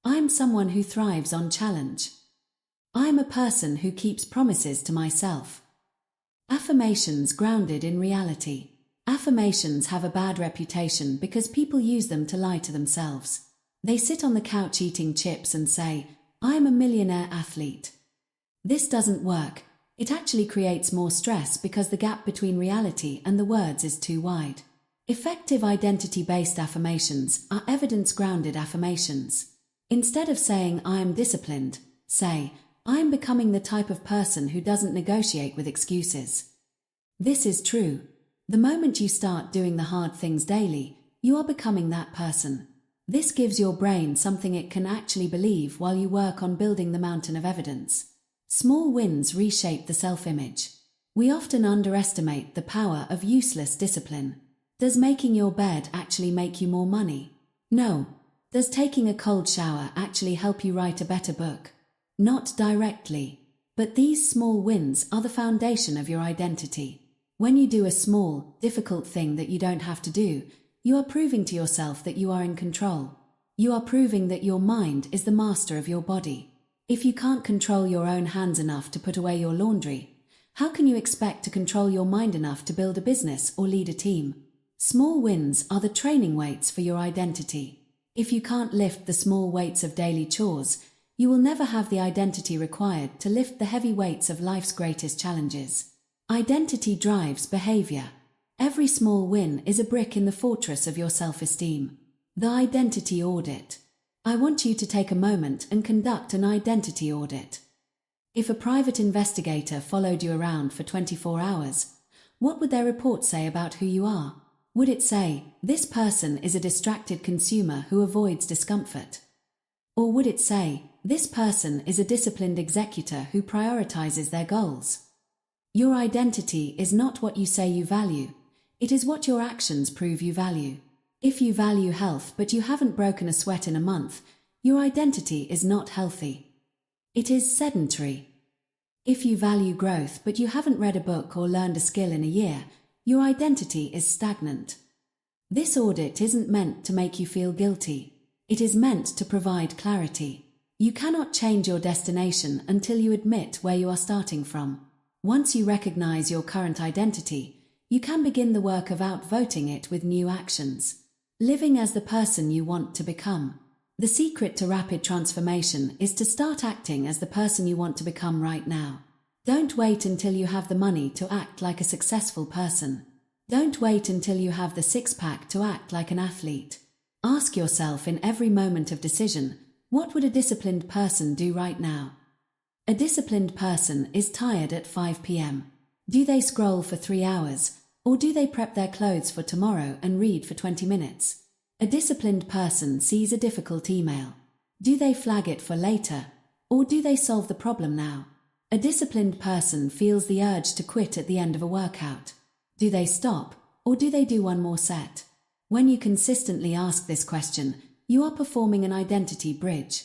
I am someone who thrives on challenge. I am a person who keeps promises to myself. Affirmations grounded in reality. Affirmations have a bad reputation because people use them to lie to themselves. They sit on the couch eating chips and say, I am a millionaire athlete. This doesn't work. It actually creates more stress because the gap between reality and the words is too wide. Effective identity-based affirmations are evidence-grounded affirmations. Instead of saying, I am disciplined, say, I am becoming the type of person who doesn't negotiate with excuses. This is true. The moment you start doing the hard things daily, you are becoming that person. This gives your brain something it can actually believe while you work on building the mountain of evidence. Small wins reshape the self-image. We often underestimate the power of useless discipline. Does making your bed actually make you more money? No. Does taking a cold shower actually help you write a better book? Not directly. But these small wins are the foundation of your identity. When you do a small, difficult thing that you don't have to do, you are proving to yourself that you are in control. You are proving that your mind is the master of your body. If you can't control your own hands enough to put away your laundry, how can you expect to control your mind enough to build a business or lead a team? Small wins are the training weights for your identity. If you can't lift the small weights of daily chores, you will never have the identity required to lift the heavy weights of life's greatest challenges. Identity drives behavior. Every small win is a brick in the fortress of your self-esteem. The identity audit. I want you to take a moment and conduct an identity audit. If a private investigator followed you around for 24 hours, what would their report say about who you are? Would it say, this person is a distracted consumer who avoids discomfort? Or would it say, this person is a disciplined executor who prioritizes their goals? Your identity is not what you say you value. It is what your actions prove you value. If you value health but you haven't broken a sweat in a month, your identity is not healthy. It is sedentary. If you value growth but you haven't read a book or learned a skill in a year, your identity is stagnant. This audit isn't meant to make you feel guilty. It is meant to provide clarity. You cannot change your destination until you admit where you are starting from. Once you recognize your current identity, you can begin the work of outvoting it with new actions. Living as the person you want to become. The secret to rapid transformation is to start acting as the person you want to become right now. Don't wait until you have the money to act like a successful person. Don't wait until you have the six-pack to act like an athlete. Ask yourself in every moment of decision, what would a disciplined person do right now? A disciplined person is tired at 5 p.m. Do they scroll for 3 hours, or do they prep their clothes for tomorrow and read for 20 minutes? A disciplined person sees a difficult email. Do they flag it for later, or do they solve the problem now? A disciplined person feels the urge to quit at the end of a workout. Do they stop, or do they do one more set? When you consistently ask this question, you are performing an identity bridge.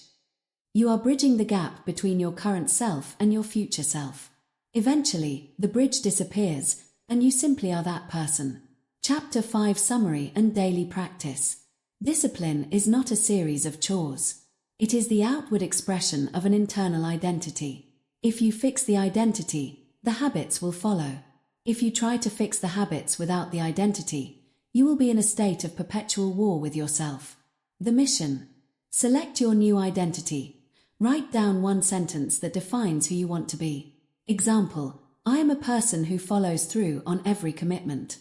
You are bridging the gap between your current self and your future self. Eventually, the bridge disappears, and you simply are that person. Chapter 5 Summary and Daily Practice. Discipline is not a series of chores. It is the outward expression of an internal identity. If you fix the identity, the habits will follow. If you try to fix the habits without the identity, you will be in a state of perpetual war with yourself. The mission. Select your new identity. Write down one sentence that defines who you want to be. Example, I am a person who follows through on every commitment.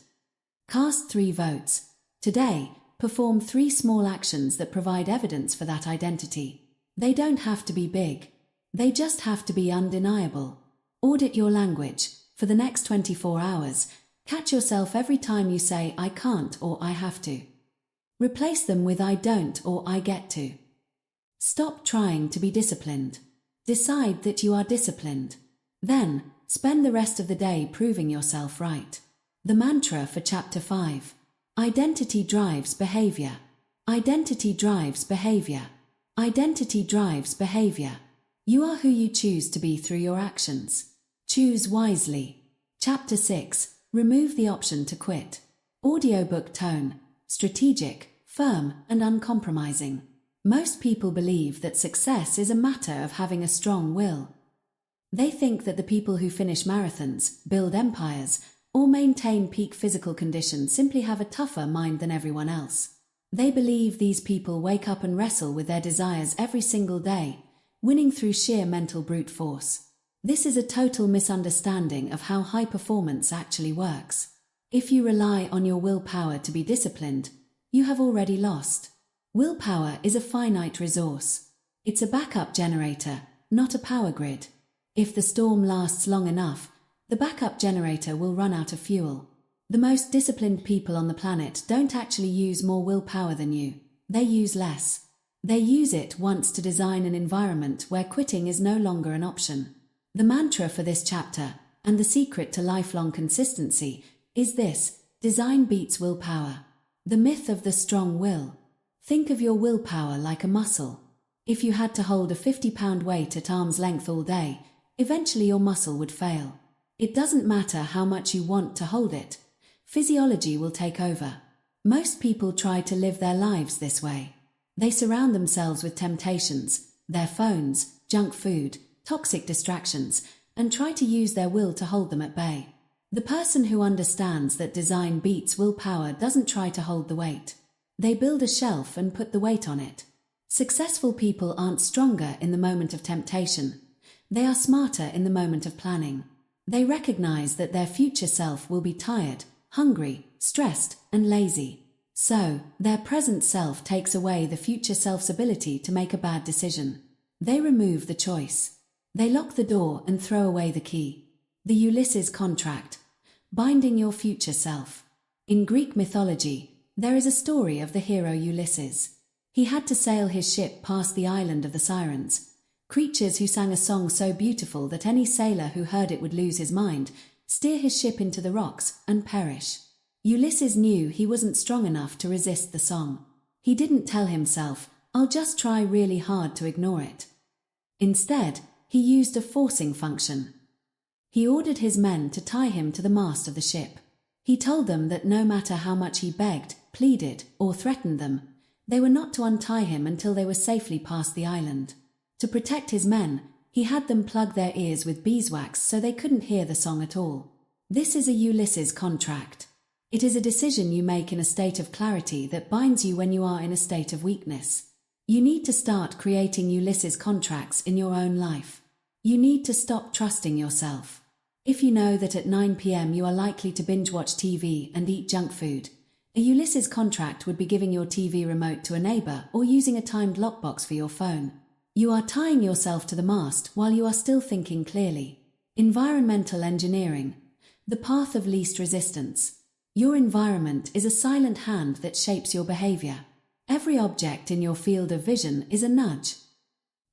Cast 3 votes. Today, perform 3 small actions that provide evidence for that identity. They don't have to be big. They just have to be undeniable. Audit your language. For the next 24 hours, catch yourself every time you say I can't or I have to. Replace them with I don't or I get to. Stop trying to be disciplined. Decide that you are disciplined. Then, spend the rest of the day proving yourself right. The mantra for Chapter 5. Identity drives behavior. Identity drives behavior. Identity drives behavior. You are who you choose to be through your actions. Choose wisely. Chapter 6. Remove the option to quit. Audiobook tone. Strategic, firm, and uncompromising. Most people believe that success is a matter of having a strong will. They think that the people who finish marathons, build empires, or maintain peak physical condition simply have a tougher mind than everyone else. They believe these people wake up and wrestle with their desires every single day, winning through sheer mental brute force. This is a total misunderstanding of how high performance actually works. If you rely on your willpower to be disciplined, you have already lost. Willpower is a finite resource. It's a backup generator, not a power grid. If the storm lasts long enough, the backup generator will run out of fuel. The most disciplined people on the planet don't actually use more willpower than you. They use less. They use it once to design an environment where quitting is no longer an option. The mantra for this chapter, and the secret to lifelong consistency, is this: design beats willpower. The myth of the strong will. Think of your willpower like a muscle. If you had to hold a 50-pound weight at arm's length all day, eventually your muscle would fail. It doesn't matter how much you want to hold it. Physiology will take over. Most people try to live their lives this way. They surround themselves with temptations, their phones, junk food, toxic distractions, and try to use their will to hold them at bay. The person who understands that design beats willpower doesn't try to hold the weight. They build a shelf and put the weight on it. Successful people aren't stronger in the moment of temptation. They are smarter in the moment of planning. They recognize that their future self will be tired, hungry, stressed, and lazy. So, their present self takes away the future self's ability to make a bad decision. They remove the choice. They lock the door and throw away the key. The Ulysses contract. Binding your future self. In Greek mythology, there is a story of the hero Ulysses. He had to sail his ship past the island of the Sirens, creatures who sang a song so beautiful that any sailor who heard it would lose his mind, steer his ship into the rocks, and perish. Ulysses knew he wasn't strong enough to resist the song. He didn't tell himself, "I'll just try really hard to ignore it." Instead, he used a forcing function. He ordered his men to tie him to the mast of the ship. He told them that no matter how much he begged, pleaded, or threatened them, they were not to untie him until they were safely past the island. To protect his men, he had them plug their ears with beeswax so they couldn't hear the song at all. This is a Ulysses contract. It is a decision you make in a state of clarity that binds you when you are in a state of weakness. You need to start creating Ulysses contracts in your own life. You need to stop trusting yourself. If you know that at 9 p.m. you are likely to binge-watch TV and eat junk food, a Ulysses contract would be giving your TV remote to a neighbor or using a timed lockbox for your phone. You are tying yourself to the mast while you are still thinking clearly. Environmental engineering. The path of least resistance. Your environment is a silent hand that shapes your behavior. Every object in your field of vision is a nudge.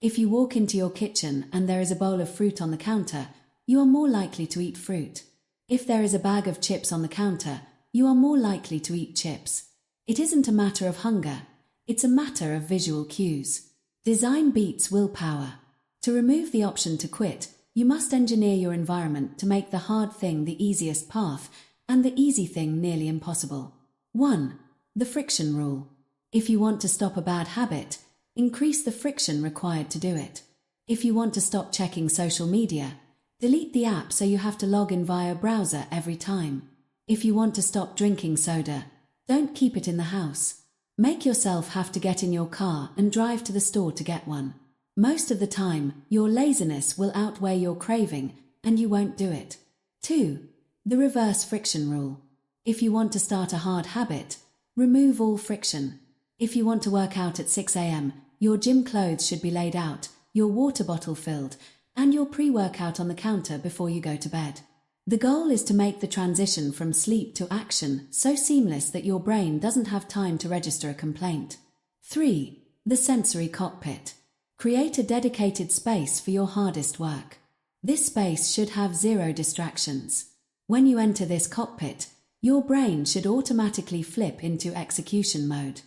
If you walk into your kitchen and there is a bowl of fruit on the counter, you are more likely to eat fruit. If there is a bag of chips on the counter, you are more likely to eat chips. It isn't a matter of hunger, it's a matter of visual cues. Design beats willpower. To remove the option to quit, you must engineer your environment to make the hard thing the easiest path and the easy thing nearly impossible. 1. The friction rule. If you want to stop a bad habit, increase the friction required to do it. If you want to stop checking social media, delete the app so you have to log in via browser every time. If you want to stop drinking soda, don't keep it in the house. Make yourself have to get in your car and drive to the store to get one. Most of the time, your laziness will outweigh your craving, and you won't do it. 2. The reverse friction rule. If you want to start a hard habit, remove all friction. If you want to work out at 6 a.m., your gym clothes should be laid out, your water bottle filled, and your pre-workout on the counter before you go to bed. The goal is to make the transition from sleep to action so seamless that your brain doesn't have time to register a complaint. 3. The sensory cockpit. Create a dedicated space for your hardest work. This space should have 0 distractions. When you enter this cockpit, your brain should automatically flip into execution mode.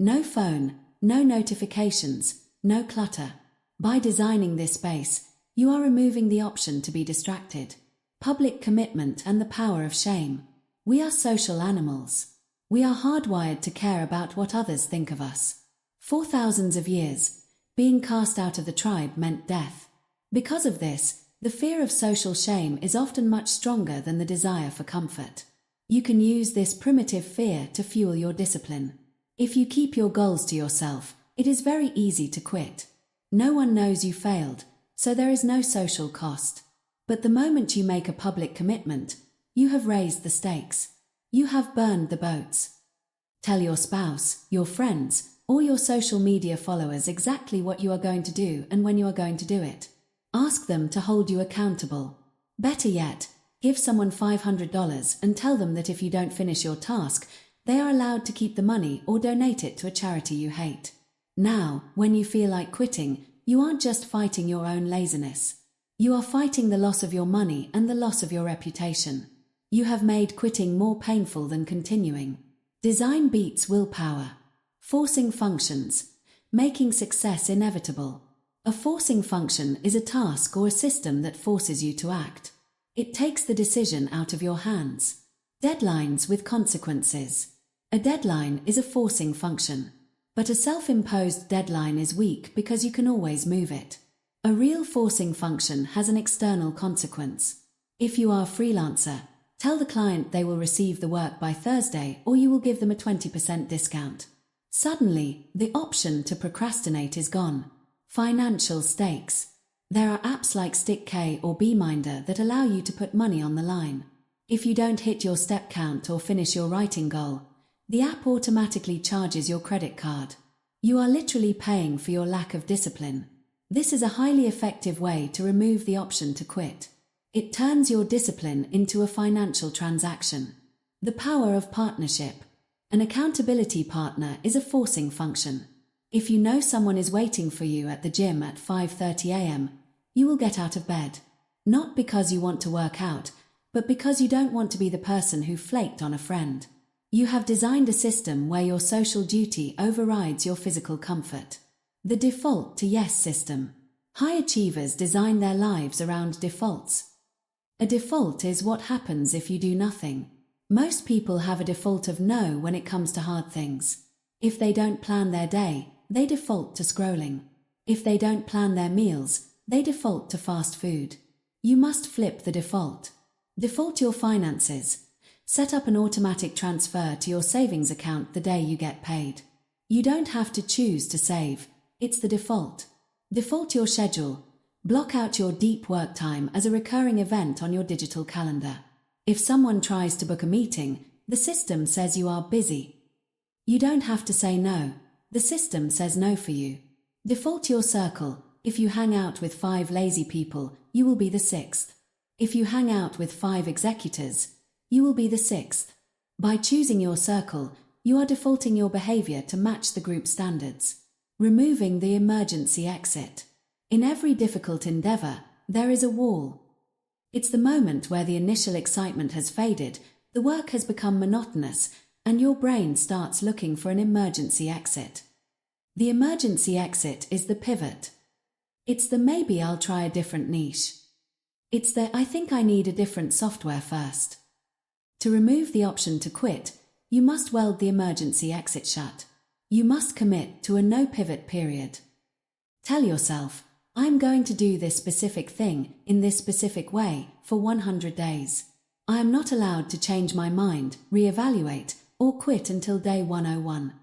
No phone, no notifications, no clutter. By designing this space, you are removing the option to be distracted. Public commitment and the power of shame. We are social animals. We are hardwired to care about what others think of us. For thousands of years, being cast out of the tribe meant death. Because of this, the fear of social shame is often much stronger than the desire for comfort. You can use this primitive fear to fuel your discipline. If you keep your goals to yourself, it is very easy to quit. No one knows you failed, so there is no social cost. But the moment you make a public commitment, you have raised the stakes. You have burned the boats. Tell your spouse, your friends, or your social media followers exactly what you are going to do and when you are going to do it. Ask them to hold you accountable. Better yet, give someone $500 and tell them that if you don't finish your task, they are allowed to keep the money or donate it to a charity you hate. Now, when you feel like quitting, you aren't just fighting your own laziness. You are fighting the loss of your money and the loss of your reputation. You have made quitting more painful than continuing. Design beats willpower. Forcing functions. Making success inevitable. A forcing function is a task or a system that forces you to act. It takes the decision out of your hands. Deadlines with consequences. A deadline is a forcing function. But a self-imposed deadline is weak because you can always move it. A real forcing function has an external consequence. If you are a freelancer, tell the client they will receive the work by Thursday or you will give them a 20% discount. Suddenly, the option to procrastinate is gone. Financial stakes. There are apps like StickK or BeMinder that allow you to put money on the line. If you don't hit your step count or finish your writing goal, the app automatically charges your credit card. You are literally paying for your lack of discipline. This is a highly effective way to remove the option to quit. It turns your discipline into a financial transaction. The power of partnership. An accountability partner is a forcing function. If you know someone is waiting for you at the gym at 5:30 a.m., you will get out of bed. Not because you want to work out, but because you don't want to be the person who flaked on a friend. You have designed a system where your social duty overrides your physical comfort. The default to yes system. High achievers design their lives around defaults. A default is what happens if you do nothing. Most people have a default of no when it comes to hard things. If they don't plan their day, they default to scrolling. If they don't plan their meals, they default to fast food. You must flip the default. Default your finances. Set up an automatic transfer to your savings account the day you get paid. You don't have to choose to save. It's the default. Default your schedule. Block out your deep work time as a recurring event on your digital calendar. If someone tries to book a meeting, the system says you are busy. You don't have to say no. The system says no for you. Default your circle. If you hang out with 5 lazy people, you will be the 6th. If you hang out with 5 executors, you will be the 6th. By choosing your circle, you are defaulting your behavior to match the group standards. Removing the emergency exit. In every difficult endeavor, there is a wall. It's the moment where the initial excitement has faded, the work has become monotonous, and your brain starts looking for an emergency exit. The emergency exit is the pivot. It's the maybe I'll try a different niche. It's the I think I need a different software first. To remove the option to quit, you must weld the emergency exit shut. You must commit to a no pivot period. Tell yourself, I'm going to do this specific thing in this specific way for 100 days. I am not allowed to change my mind, reevaluate, or quit until day 101.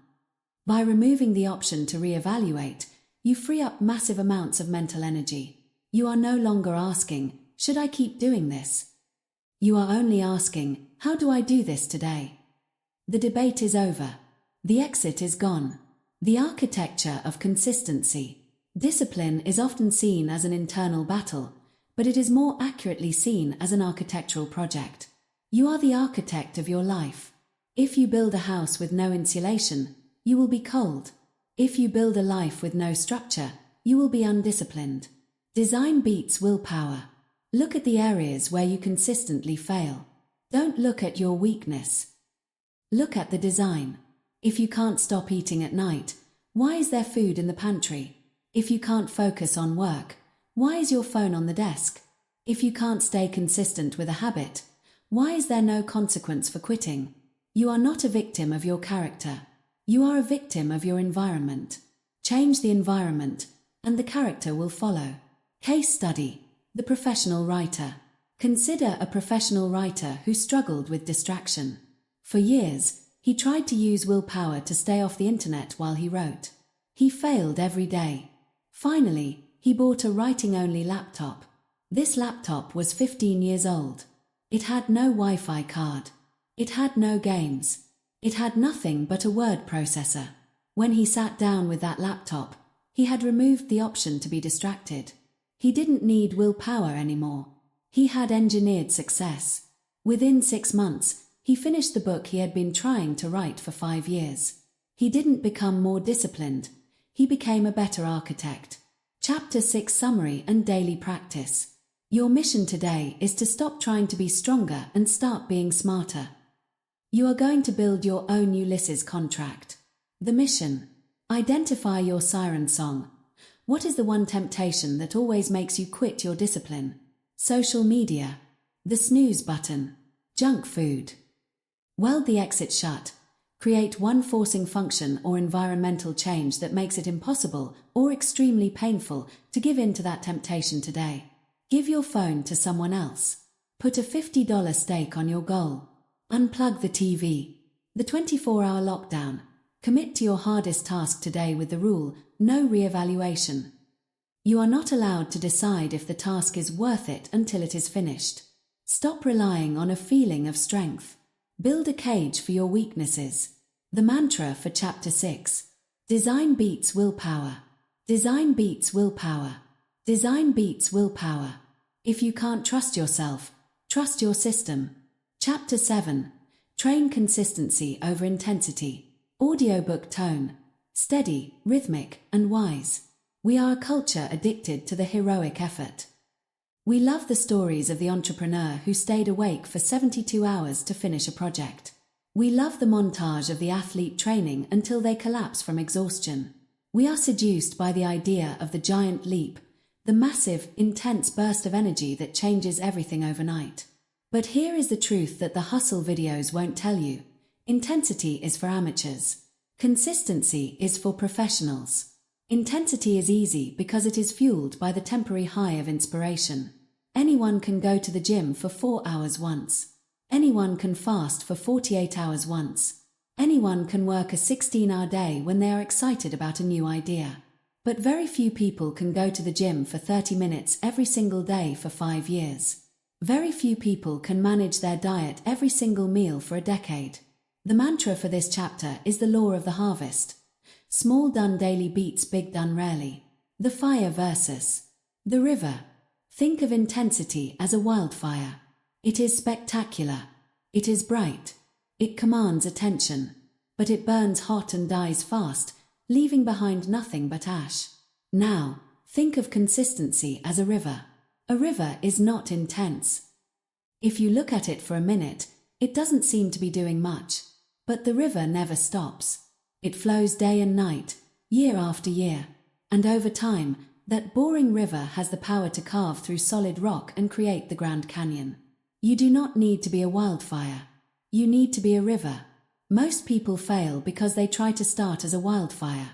By removing the option to reevaluate, you free up massive amounts of mental energy. You are no longer asking, should I keep doing this? You are only asking, how do I do this today? The debate is over. The exit is gone. The architecture of consistency. Discipline is often seen as an internal battle, but it is more accurately seen as an architectural project. You are the architect of your life. If you build a house with no insulation, you will be cold. If you build a life with no structure, you will be undisciplined. Design beats willpower. Look at the areas where you consistently fail. Don't look at your weakness. Look at the design. If you can't stop eating at night, why is there food in the pantry? If you can't focus on work, why is your phone on the desk? If you can't stay consistent with a habit, why is there no consequence for quitting? You are not a victim of your character. You are a victim of your environment. Change the environment, and the character will follow. Case study. The professional writer. Consider a professional writer who struggled with distraction. For years, he tried to use willpower to stay off the internet while he wrote. He failed every day. Finally, he bought a writing-only laptop. This laptop was 15 years old. It had no Wi-Fi card. It had no games. It had nothing but a word processor. When he sat down with that laptop, he had removed the option to be distracted. He didn't need willpower anymore. He had engineered success. Within 6 months, he finished the book he had been trying to write for 5 years. He didn't become more disciplined. He became a better architect. Chapter 6 Summary and Daily Practice. Your mission today is to stop trying to be stronger and start being smarter. You are going to build your own Ulysses contract. The mission. Identify your siren song. What is the one temptation that always makes you quit your discipline? Social media. The snooze button. Junk food. Weld the exit shut. Create one forcing function or environmental change that makes it impossible or extremely painful to give in to that temptation today. Give your phone to someone else. Put a $50 stake on your goal. Unplug the TV. The 24-hour lockdown. Commit to your hardest task today with the rule, no re-evaluation. You are not allowed to decide if the task is worth it until it is finished. Stop relying on a feeling of strength. Build a cage for your weaknesses. The mantra for Chapter 6. Design beats willpower. Design beats willpower. Design beats willpower. If you can't trust yourself, trust your system. Chapter 7. Train consistency over intensity. Audiobook tone. Steady, rhythmic, and wise. We are a culture addicted to the heroic effort. We love the stories of the entrepreneur who stayed awake for 72 hours to finish a project. We love the montage of the athlete training until they collapse from exhaustion. We are seduced by the idea of the giant leap, the massive, intense burst of energy that changes everything overnight. But here is the truth that the hustle videos won't tell you. Intensity is for amateurs. Consistency is for professionals. Intensity is easy because it is fueled by the temporary high of inspiration. Anyone can go to the gym for 4 hours once. Anyone can fast for 48 hours once. Anyone can work a 16-hour day when they are excited about a new idea. But very few people can go to the gym for 30 minutes every single day for 5 years. Very few people can manage their diet every single meal for a decade. The mantra for this chapter is the law of the harvest. Small done daily beats big done rarely. The fire versus the river. Think of intensity as a wildfire. It is spectacular. It is bright. It commands attention. But it burns hot and dies fast, leaving behind nothing but ash. Now, think of consistency as a river. A river is not intense. If you look at it for a minute, it doesn't seem to be doing much. But the river never stops. It flows day and night, year after year. And over time, that boring river has the power to carve through solid rock and create the Grand Canyon. You do not need to be a wildfire. You need to be a river. Most people fail because they try to start as a wildfire.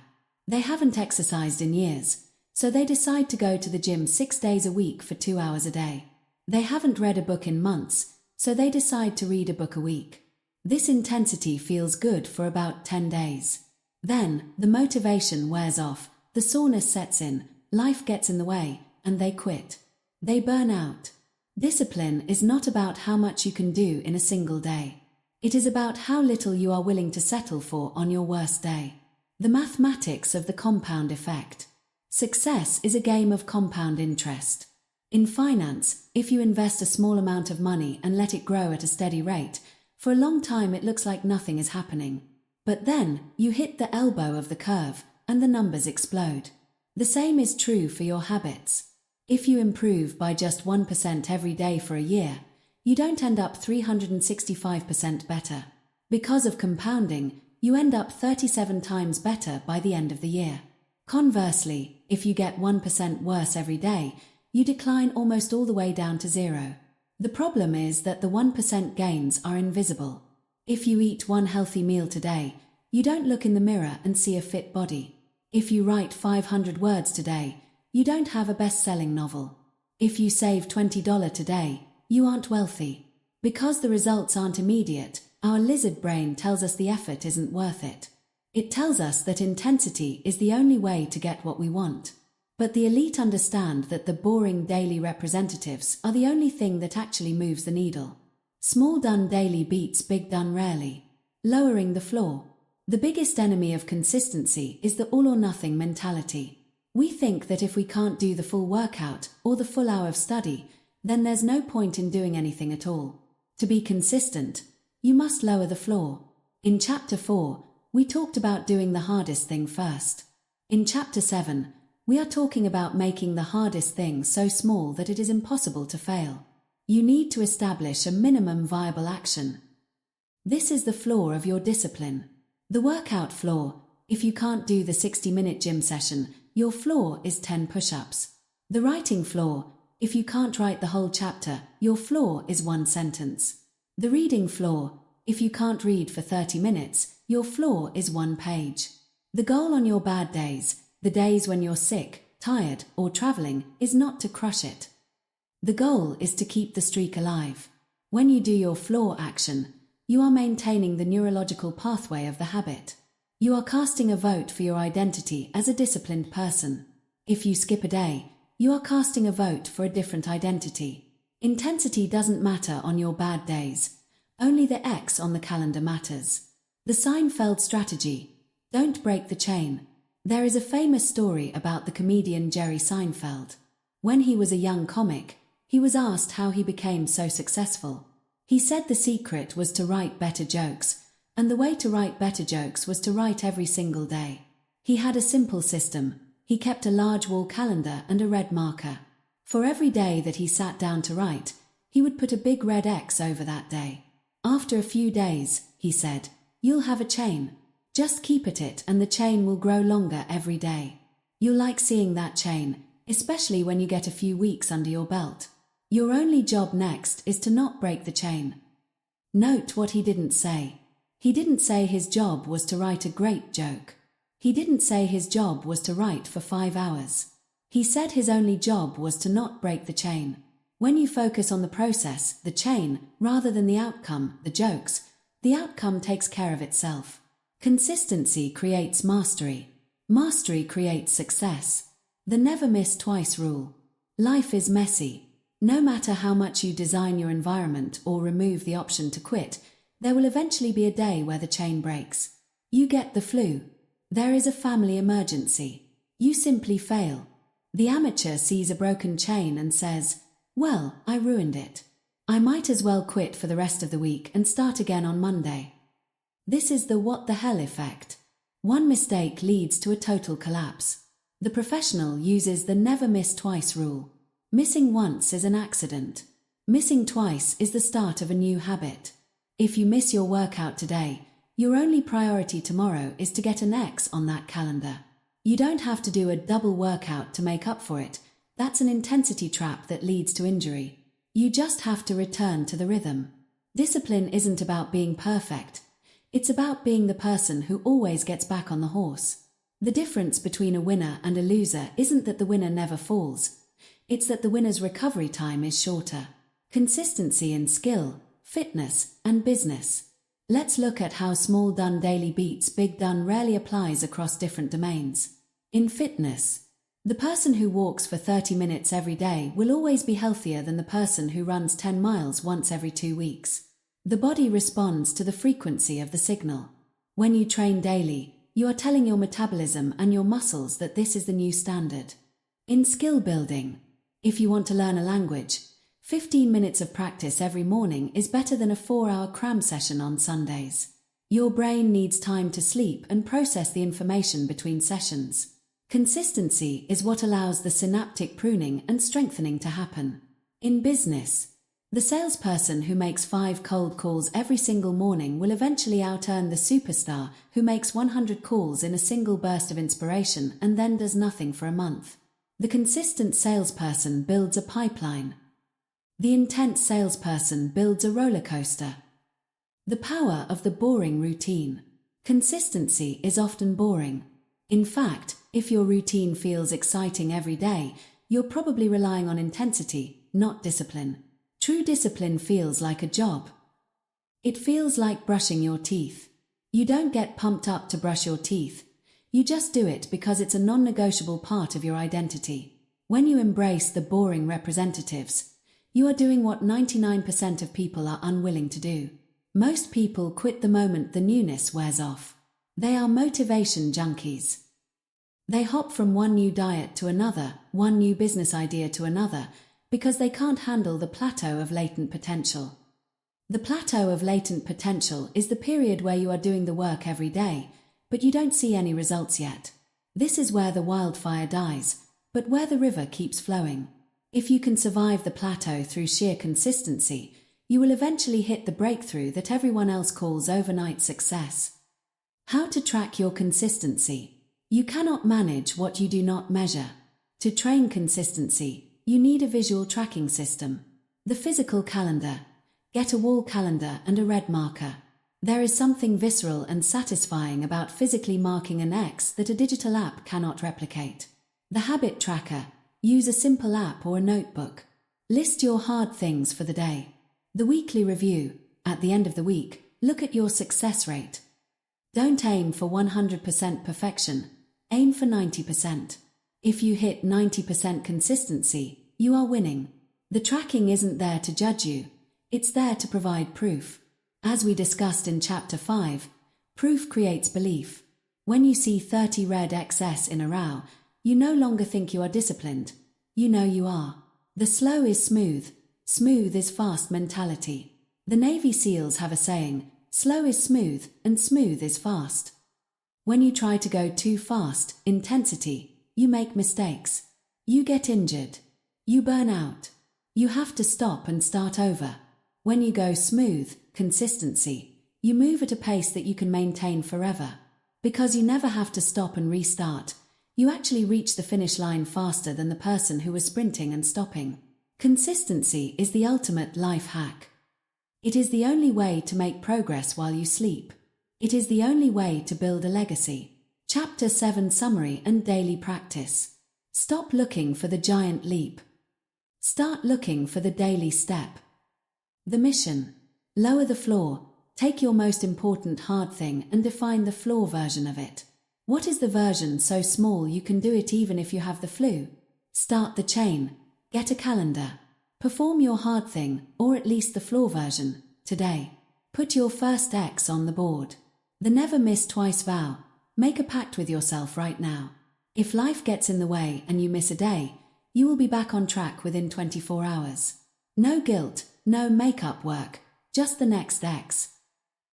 They haven't exercised in years, so they decide to go to the gym 6 days a week for 2 hours a day. They haven't read a book in months, so they decide to read a book a week. This intensity feels good for about 10 days. Then, the motivation wears off, the soreness sets in, life gets in the way, and they quit. They burn out. Discipline is not about how much you can do in a single day. It is about how little you are willing to settle for on your worst day. The mathematics of the compound effect. Success is a game of compound interest. In finance, if you invest a small amount of money and let it grow at a steady rate, for a long time it looks like nothing is happening. But then, you hit the elbow of the curve, and the numbers explode. The same is true for your habits. If you improve by just 1% every day for a year, you don't end up 365% better. Because of compounding, you end up 37 times better by the end of the year. Conversely, if you get 1% worse every day, you decline almost all the way down to zero. The problem is that the 1% gains are invisible. If you eat one healthy meal today, you don't look in the mirror and see a fit body. If you write 500 words today, you don't have a best-selling novel. If you save $20 today, you aren't wealthy. Because the results aren't immediate, our lizard brain tells us the effort isn't worth it. It tells us that intensity is the only way to get what we want. But the elite understand that the boring daily representatives are the only thing that actually moves the needle. Small done daily beats big done rarely. Lowering the floor. The biggest enemy of consistency is the all-or-nothing mentality. We think that if we can't do the full workout or the full hour of study, then there's no point in doing anything at all. To be consistent, you must lower the floor. In Chapter 4, we talked about doing the hardest thing first. In Chapter 7, we are talking about making the hardest thing so small that it is impossible to fail. You need to establish a minimum viable action. This is the floor of your discipline. The workout floor. If you can't do the 60-minute gym session, your floor is 10 push-ups. The writing floor. If you can't write the whole chapter, your floor is 1 sentence. The reading floor. If you can't read for 30 minutes, your floor is 1 page. The goal on your bad days, the days when you're sick, tired, or traveling, is not to crush it. The goal is to keep the streak alive. When you do your floor action, you are maintaining the neurological pathway of the habit. You are casting a vote for your identity as a disciplined person. If you skip a day, you are casting a vote for a different identity. Intensity doesn't matter on your bad days. Only the X on the calendar matters. The Seinfeld strategy. Don't break the chain. There is a famous story about the comedian Jerry Seinfeld. When he was a young comic, he was asked how he became so successful. He said the secret was to write better jokes, and the way to write better jokes was to write every single day. He had a simple system. He kept a large wall calendar and a red marker. For every day that he sat down to write, he would put a big red X over that day. After a few days, he said, you'll have a chain. Just keep at it and the chain will grow longer every day. You'll like seeing that chain, especially when you get a few weeks under your belt. Your only job next is to not break the chain. Note what he didn't say. He didn't say his job was to write a great joke. He didn't say his job was to write for 5 hours. He said his only job was to not break the chain. When you focus on the process, the chain, rather than the outcome, the jokes, the outcome takes care of itself. Consistency creates mastery. Mastery creates success. The never miss twice rule. Life is messy. No matter how much you design your environment or remove the option to quit, there will eventually be a day where the chain breaks. You get the flu. There is a family emergency. You simply fail. The amateur sees a broken chain and says, well, I ruined it. I might as well quit for the rest of the week and start again on Monday. This is the what the hell effect. One mistake leads to a total collapse. The professional uses the never miss twice rule. Missing once is an accident. Missing twice is the start of a new habit. If you miss your workout today, your only priority tomorrow is to get an X on that calendar. You don't have to do a double workout to make up for it. That's an intensity trap that leads to injury. You just have to return to the rhythm. Discipline isn't about being perfect. It's about being the person who always gets back on the horse. The difference between a winner and a loser isn't that the winner never falls. It's that the winner's recovery time is shorter. Consistency in skill, fitness, and business. Let's look at how small done daily beats big done rarely applies across different domains. In fitness, the person who walks for 30 minutes every day will always be healthier than the person who runs 10 miles once every 2 weeks. The body responds to the frequency of the signal. When you train daily, you are telling your metabolism and your muscles that this is the new standard. In skill building, if you want to learn a language, 15 minutes of practice every morning is better than a 4-hour cram session on Sundays. Your brain needs time to sleep and process the information between sessions. Consistency is what allows the synaptic pruning and strengthening to happen. In business, the salesperson who makes 5 cold calls every single morning will eventually out-earn the superstar who makes 100 calls in a single burst of inspiration and then does nothing for a month. The consistent salesperson builds a pipeline. The intense salesperson builds a roller coaster. The power of the boring routine. Consistency is often boring. In fact, if your routine feels exciting every day, you're probably relying on intensity, not discipline. True discipline feels like a job. It feels like brushing your teeth. You don't get pumped up to brush your teeth. You just do it because it's a non-negotiable part of your identity. When you embrace the boring representatives, you are doing what 99% of people are unwilling to do. Most people quit the moment the newness wears off. They are motivation junkies. They hop from one new diet to another, one new business idea to another, because they can't handle the plateau of latent potential. The plateau of latent potential is the period where you are doing the work every day, but you don't see any results yet. This is where the wildfire dies, but where the river keeps flowing. If you can survive the plateau through sheer consistency, you will eventually hit the breakthrough that everyone else calls overnight success. How to track your consistency. You cannot manage what you do not measure. To train consistency, you need a visual tracking system. The physical calendar. Get a wall calendar and a red marker. There is something visceral and satisfying about physically marking an X that a digital app cannot replicate. The habit tracker. Use a simple app or a notebook. List your hard things for the day. The weekly review. At the end of the week, look at your success rate. Don't aim for 100% perfection. Aim for 90%. If you hit 90% consistency, you are winning. The tracking isn't there to judge you. It's there to provide proof. As we discussed in Chapter 5, proof creates belief. When you see 30 red XS in a row, you no longer think you are disciplined. You know you are. The slow is smooth. Smooth is fast mentality. The Navy SEALs have a saying, slow is smooth and smooth is fast. When you try to go too fast, intensity, you make mistakes. You get injured. You burn out. You have to stop and start over. When you go smooth, consistency, you move at a pace that you can maintain forever. Because you never have to stop and restart, you actually reach the finish line faster than the person who was sprinting and stopping. Consistency is the ultimate life hack. It is the only way to make progress while you sleep. It is the only way to build a legacy. Chapter 7 Summary and Daily Practice. Stop looking for the giant leap. Start looking for the daily step. The mission. Lower the floor. Take your most important hard thing and define the floor version of it. What is the version so small you can do it even if you have the flu? Start the chain. Get a calendar. Perform your hard thing, or at least the floor version, today. Put your first X on the board. The never miss twice vow. Make a pact with yourself right now. If life gets in the way and you miss a day, you will be back on track within 24 hours. No guilt, no makeup work, just the next X.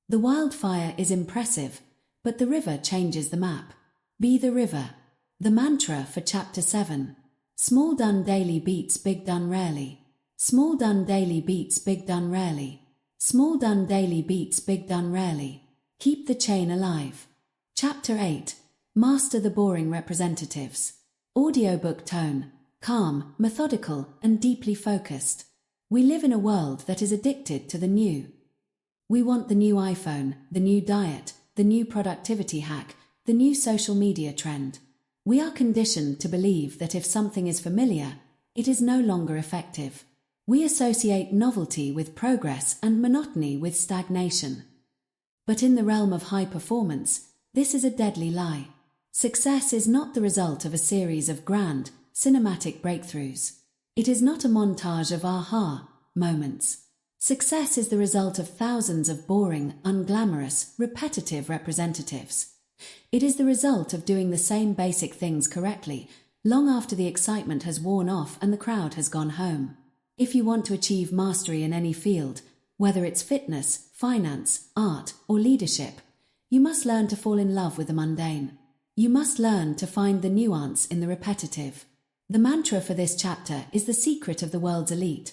The wildfire is impressive, but the river changes the map. Be the river. The mantra for Chapter 7. Small done daily beats big done rarely. Small done daily beats big done rarely. Small done daily beats big done rarely. Keep the chain alive. Chapter 8. Master the boring representatives. Audiobook tone. Calm, methodical, and deeply focused. We live in a world that is addicted to the new. We want the new iPhone, the new diet, the new productivity hack, the new social media trend. We are conditioned to believe that if something is familiar, it is no longer effective. We associate novelty with progress and monotony with stagnation. But in the realm of high performance, this is a deadly lie. Success is not the result of a series of grand, cinematic breakthroughs. It is not a montage of aha moments. Success is the result of thousands of boring, unglamorous, repetitive representatives. It is the result of doing the same basic things correctly, long after the excitement has worn off and the crowd has gone home. If you want to achieve mastery in any field, whether it's fitness, finance, art, or leadership, you must learn to fall in love with the mundane. You must learn to find the nuance in the repetitive. The mantra for this chapter is the secret of the world's elite.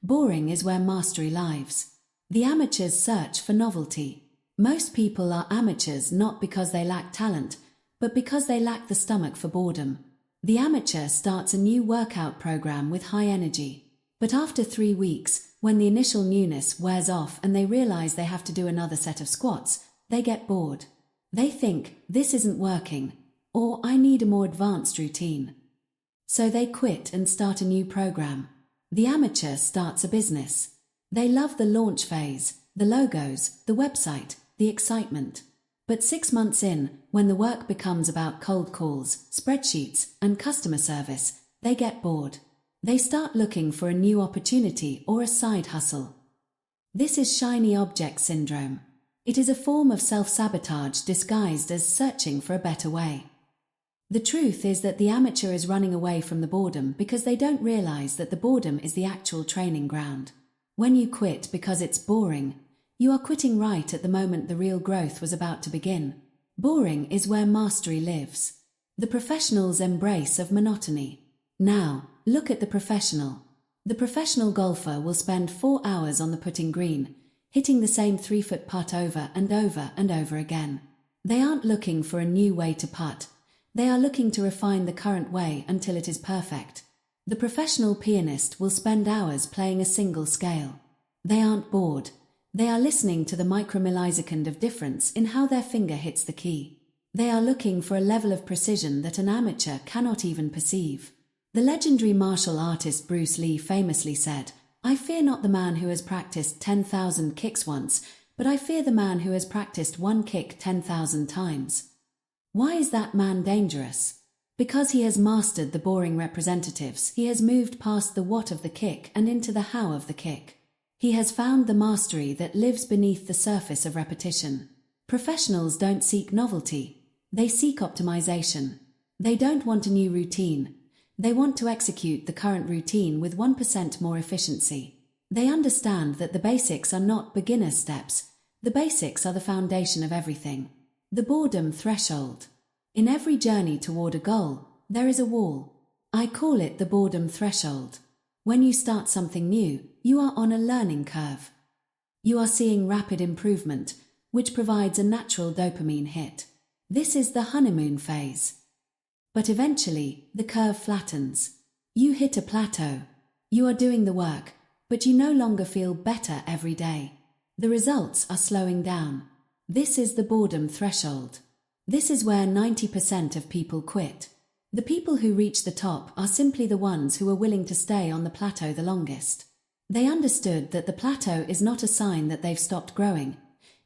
Boring is where mastery lives. The amateurs search for novelty. Most people are amateurs not because they lack talent, but because they lack the stomach for boredom. The amateur starts a new workout program with high energy. But after 3 weeks, when the initial newness wears off and they realize they have to do another set of squats, they get bored. They think, this isn't working, or I need a more advanced routine. So they quit and start a new program. The amateur starts a business. They love the launch phase, the logos, the website, the excitement. But 6 months in, when the work becomes about cold calls, spreadsheets, and customer service, they get bored. They start looking for a new opportunity or a side hustle. This is shiny object syndrome. It is a form of self-sabotage disguised as searching for a better way. The truth is that the amateur is running away from the boredom because they don't realize that the boredom is the actual training ground. When you quit because it's boring, you are quitting right at the moment the real growth was about to begin. Boring is where mastery lives. The professional's embrace of monotony. Now, look at the professional. The professional golfer will spend 4 hours on the putting green, hitting the same 3-foot putt over and over and over again. They aren't looking for a new way to putt. They are looking to refine the current way until it is perfect. The professional pianist will spend hours playing a single scale. They aren't bored. They are listening to the micromillisecond of difference in how their finger hits the key. They are looking for a level of precision that an amateur cannot even perceive. The legendary martial artist Bruce Lee famously said, "I fear not the man who has practiced 10,000 kicks once, but I fear the man who has practiced one kick 10,000 times." Why is that man dangerous? Because he has mastered the boring representatives. He has moved past the what of the kick and into the how of the kick. He has found the mastery that lives beneath the surface of repetition. Professionals don't seek novelty. They seek optimization. They don't want a new routine. They want to execute the current routine with 1% more efficiency. They understand that the basics are not beginner steps. The basics are the foundation of everything. The boredom threshold. In every journey toward a goal, there is a wall. I call it the boredom threshold. When you start something new, you are on a learning curve. You are seeing rapid improvement, which provides a natural dopamine hit. This is the honeymoon phase. But eventually, the curve flattens. You hit a plateau. You are doing the work, but you no longer feel better every day. The results are slowing down. This is the boredom threshold. This is where 90% of people quit. The people who reach the top are simply the ones who are willing to stay on the plateau the longest. They understood that the plateau is not a sign that they've stopped growing.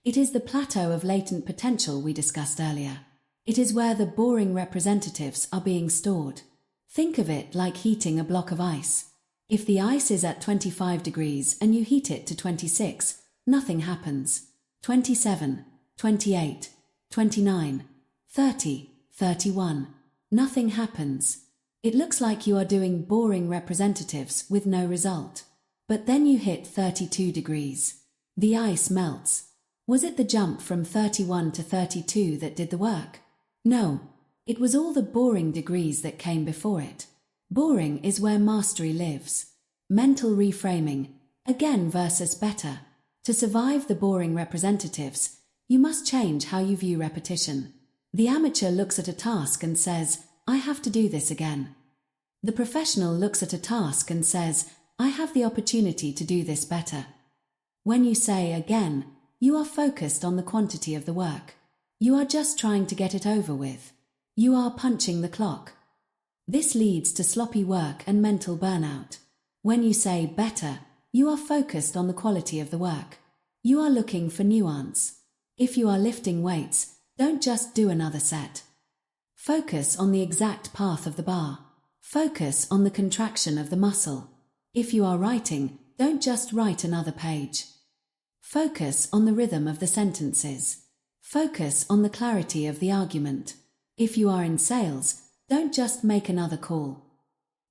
It is the plateau of latent potential we discussed earlier. It is where the boring representatives are being stored. Think of it like heating a block of ice. If the ice is at 25 degrees and you heat it to 26, nothing happens. 27, 28, 29, 30, 31. Nothing happens. It looks like you are doing boring representatives with no result. But then you hit 32 degrees. The ice melts. Was it the jump from 31 to 32 that did the work? No, it was all the boring degrees that came before it. Boring is where mastery lives. Mental reframing, again versus better. To survive the boring representatives, you must change how you view repetition. The amateur looks at a task and says, I have to do this again. The professional looks at a task and says, I have the opportunity to do this better. When you say again, you are focused on the quantity of the work. You are just trying to get it over with. You are punching the clock. This leads to sloppy work and mental burnout. When you say better, you are focused on the quality of the work. You are looking for nuance. If you are lifting weights, don't just do another set. Focus on the exact path of the bar. Focus on the contraction of the muscle. If you are writing, don't just write another page. Focus on the rhythm of the sentences. Focus on the clarity of the argument. If you are in sales, don't just make another call.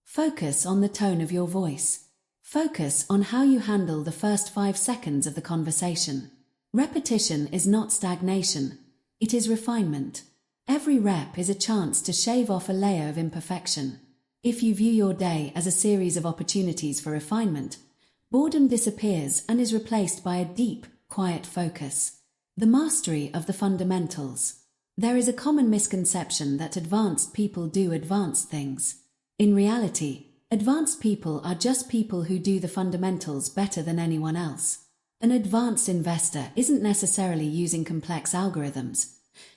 Focus on the tone of your voice. Focus on how you handle the first 5 seconds of the conversation. Repetition is not stagnation, it is refinement. Every rep is a chance to shave off a layer of imperfection. If you view your day as a series of opportunities for refinement, boredom disappears and is replaced by a deep, quiet focus. The mastery of the fundamentals. There is a common misconception that advanced people do advanced things. In reality, advanced people are just people who do the fundamentals better than anyone else. An advanced investor isn't necessarily using complex algorithms.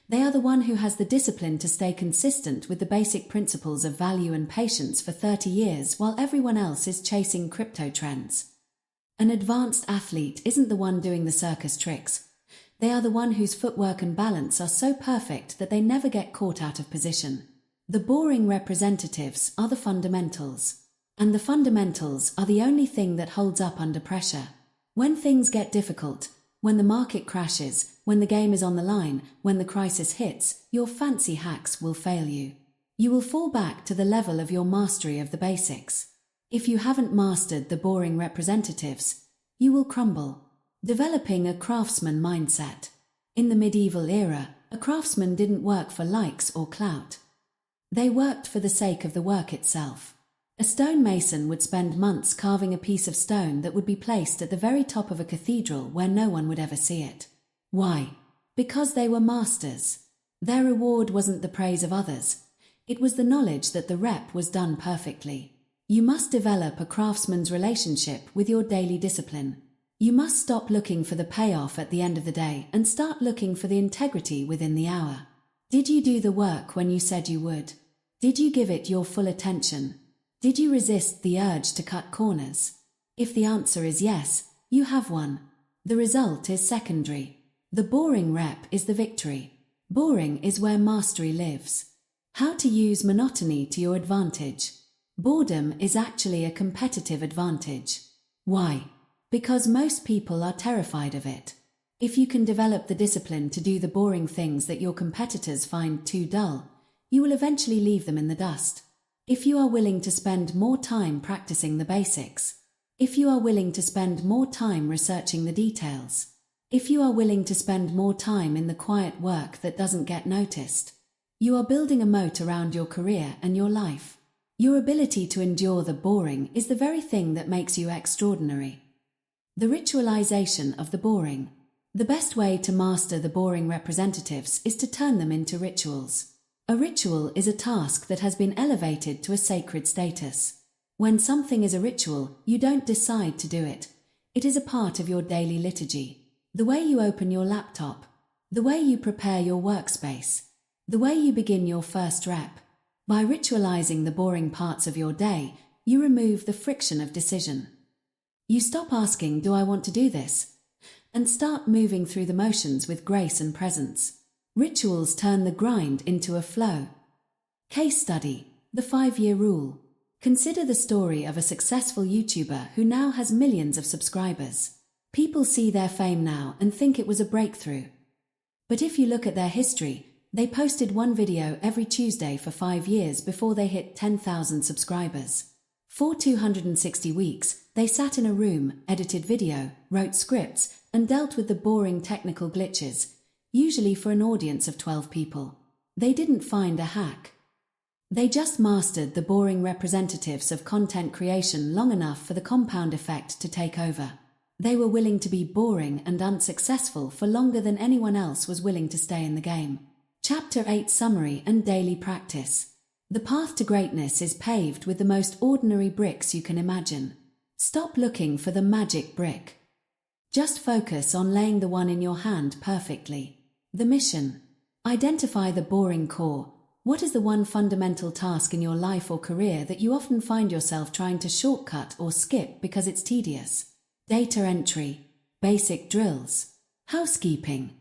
They are the one who has the discipline to stay consistent with the basic principles of value and patience for 30 years while everyone else is chasing crypto trends. An advanced athlete isn't the one doing the circus tricks. They are the one whose footwork and balance are so perfect that they never get caught out of position. The boring representatives are the fundamentals. And the fundamentals are the only thing that holds up under pressure. When things get difficult, when the market crashes, when the game is on the line, when the crisis hits, your fancy hacks will fail you. You will fall back to the level of your mastery of the basics. If you haven't mastered the boring representatives, you will crumble. Developing a craftsman mindset. In the medieval era, a craftsman didn't work for likes or clout. They worked for the sake of the work itself. A stonemason would spend months carving a piece of stone that would be placed at the very top of a cathedral where no one would ever see it. Why? Because they were masters. Their reward wasn't the praise of others. It was the knowledge that the rep was done perfectly. You must develop a craftsman's relationship with your daily discipline. You must stop looking for the payoff at the end of the day and start looking for the integrity within the hour. Did you do the work when you said you would? Did you give it your full attention? Did you resist the urge to cut corners? If the answer is yes, you have won. The result is secondary. The boring rep is the victory. Boring is where mastery lives. How to use monotony to your advantage. Boredom is actually a competitive advantage. Why? Because most people are terrified of it. If you can develop the discipline to do the boring things that your competitors find too dull, you will eventually leave them in the dust. If you are willing to spend more time practicing the basics, if you are willing to spend more time researching the details, if you are willing to spend more time in the quiet work that doesn't get noticed, you are building a moat around your career and your life. Your ability to endure the boring is the very thing that makes you extraordinary. The ritualization of the boring. The best way to master the boring representatives is to turn them into rituals. A ritual is a task that has been elevated to a sacred status. When something is a ritual, you don't decide to do it. It is a part of your daily liturgy. The way you open your laptop, the way you prepare your workspace, the way you begin your first rep. By ritualizing the boring parts of your day, you remove the friction of decision. You stop asking, "Do I want to do this?" and start moving through the motions with grace and presence. Rituals turn the grind into a flow. Case study: the 5-year rule. Consider the story of a successful YouTuber who now has millions of subscribers. People see their fame now and think it was a breakthrough. But if you look at their history, they posted one video every Tuesday for 5 years before they hit 10,000 subscribers. For 260 weeks, they sat in a room, edited video, wrote scripts, and dealt with the boring technical glitches, usually for an audience of 12 people. They didn't find a hack. They just mastered the boring representatives of content creation long enough for the compound effect to take over. They were willing to be boring and unsuccessful for longer than anyone else was willing to stay in the game. Chapter 8: Summary and Daily Practice. The path to greatness is paved with the most ordinary bricks you can imagine. Stop looking for the magic brick. Just focus on laying the one in your hand perfectly. The mission. Identify the boring core. What is the one fundamental task in your life or career that you often find yourself trying to shortcut or skip because it's tedious? Data entry, basic drills, housekeeping.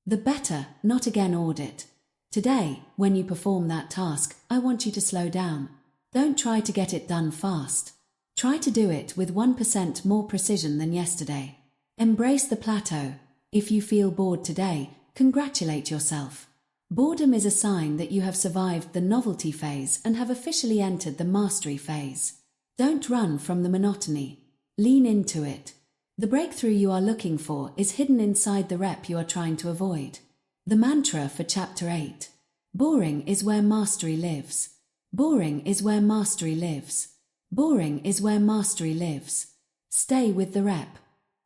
The better, not again audit. Today, when you perform that task, I want you to slow down. Don't try to get it done fast. Try to do it with 1% more precision than yesterday. Embrace the plateau. If you feel bored today, congratulate yourself. Boredom is a sign that you have survived the novelty phase and have officially entered the mastery phase. Don't run from the monotony. Lean into it. The breakthrough you are looking for is hidden inside the rep you are trying to avoid. The mantra for Chapter 8. Boring is where mastery lives. Boring is where mastery lives. Boring is where mastery lives. Stay with the rep.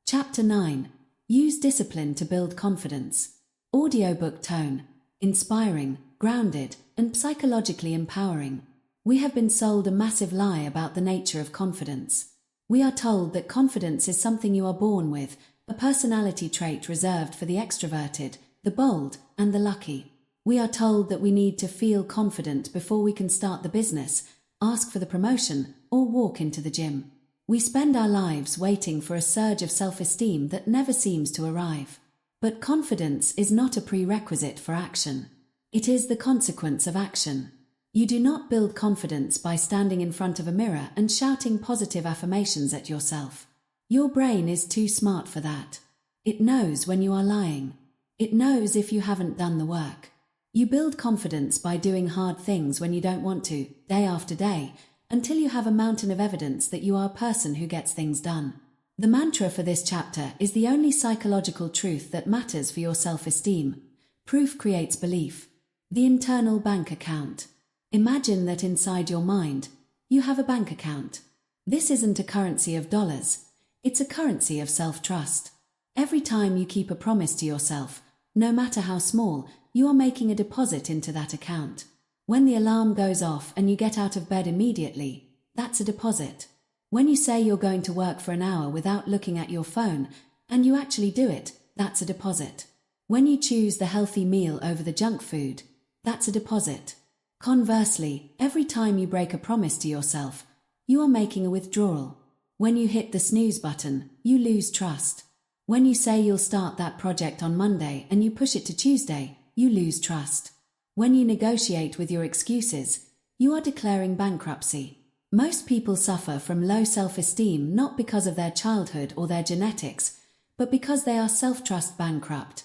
Chapter 9. Use discipline to build confidence. Audiobook tone. Inspiring, grounded, and psychologically empowering. We have been sold a massive lie about the nature of confidence. We are told that confidence is something you are born with, a personality trait reserved for the extroverted, the bold, and the lucky. We are told that we need to feel confident before we can start the business, ask for the promotion, or walk into the gym. We spend our lives waiting for a surge of self-esteem that never seems to arrive. But confidence is not a prerequisite for action. It is the consequence of action. You do not build confidence by standing in front of a mirror and shouting positive affirmations at yourself. Your brain is too smart for that. It knows when you are lying. It knows if you haven't done the work. You build confidence by doing hard things when you don't want to, day after day, until you have a mountain of evidence that you are a person who gets things done. The mantra for this chapter is the only psychological truth that matters for your self-esteem. Proof creates belief. The internal bank account. Imagine that inside your mind, you have a bank account. This isn't a currency of dollars. It's a currency of self-trust. Every time you keep a promise to yourself, no matter how small, you are making a deposit into that account. When the alarm goes off and you get out of bed immediately, that's a deposit. When you say you're going to work for an hour without looking at your phone, and you actually do it, that's a deposit. When you choose the healthy meal over the junk food, that's a deposit. Conversely, every time you break a promise to yourself, you are making a withdrawal. When you hit the snooze button, you lose trust. When you say you'll start that project on Monday and you push it to Tuesday, you lose trust. When you negotiate with your excuses, you are declaring bankruptcy. Most people suffer from low self-esteem not because of their childhood or their genetics, but because they are self-trust bankrupt.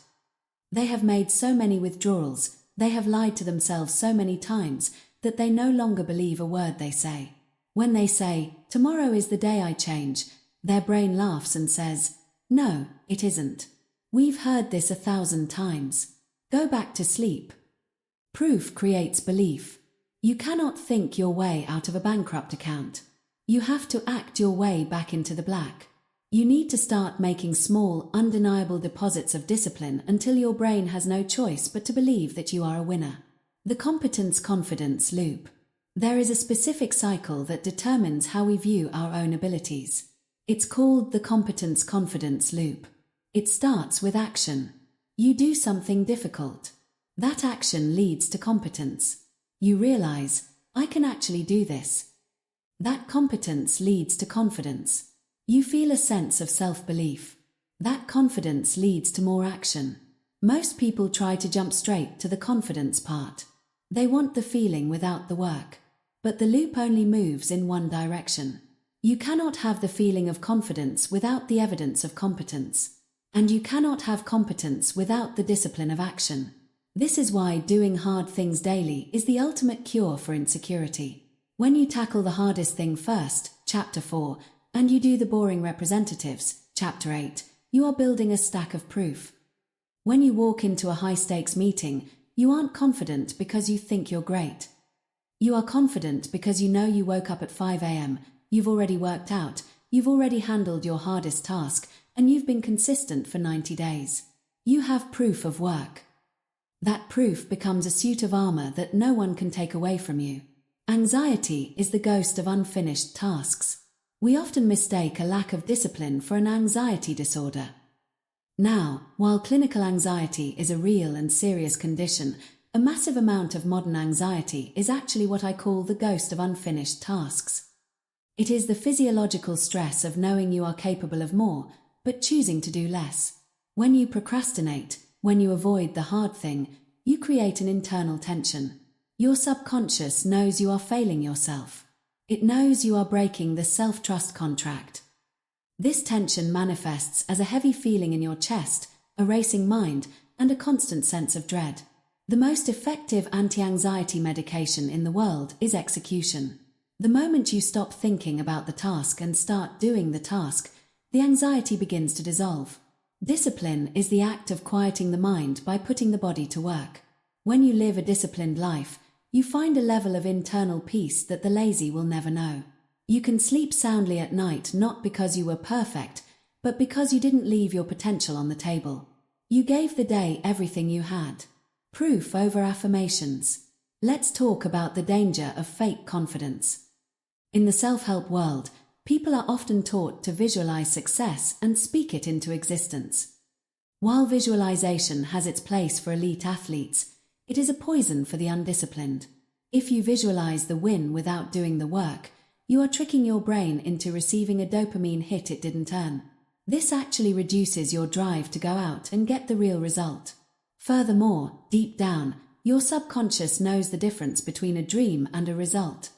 They have made so many withdrawals, they have lied to themselves so many times that they no longer believe a word they say. When they say, "Tomorrow is the day I change," their brain laughs and says, "No, it isn't. We've heard this 1,000 times. Go back to sleep." Proof creates belief. You cannot think your way out of a bankrupt account. You have to act your way back into the black. You need to start making small, undeniable deposits of discipline until your brain has no choice but to believe that you are a winner. The competence-confidence loop. There is a specific cycle that determines how we view our own abilities. It's called the competence-confidence loop. It starts with action. You do something difficult. That action leads to competence. You realize, I can actually do this. That competence leads to confidence. You feel a sense of self-belief. That confidence leads to more action. Most people try to jump straight to the confidence part. They want the feeling without the work. But the loop only moves in one direction. You cannot have the feeling of confidence without the evidence of competence. And you cannot have competence without the discipline of action. This is why doing hard things daily is the ultimate cure for insecurity. When you tackle the hardest thing first, Chapter 4, and you do the boring representatives, Chapter 8, you are building a stack of proof. When you walk into a high-stakes meeting, you aren't confident because you think you're great. You are confident because you know you woke up at 5 a.m., you've already worked out, you've already handled your hardest task, and you've been consistent for 90 days. You have proof of work. That proof becomes a suit of armor that no one can take away from you. Anxiety is the ghost of unfinished tasks. We often mistake a lack of discipline for an anxiety disorder. Now, while clinical anxiety is a real and serious condition, a massive amount of modern anxiety is actually what I call the ghost of unfinished tasks. It is the physiological stress of knowing you are capable of more, but choosing to do less. When you procrastinate, when you avoid the hard thing, you create an internal tension. Your subconscious knows you are failing yourself. It knows you are breaking the self-trust contract. This tension manifests as a heavy feeling in your chest, a racing mind, and a constant sense of dread. The most effective anti-anxiety medication in the world is execution. The moment you stop thinking about the task and start doing the task, the anxiety begins to dissolve. Discipline is the act of quieting the mind by putting the body to work. When you live a disciplined life, you find a level of internal peace that the lazy will never know. You can sleep soundly at night not because you were perfect, but because you didn't leave your potential on the table. You gave the day everything you had. Proof over affirmations. Let's talk about the danger of fake confidence. In the self-help world, people are often taught to visualize success and speak it into existence. While visualization has its place for elite athletes, it is a poison for the undisciplined. If you visualize the win without doing the work, you are tricking your brain into receiving a dopamine hit it didn't earn. This actually reduces your drive to go out and get the real result. Furthermore, deep down, your subconscious knows the difference between a dream and a result.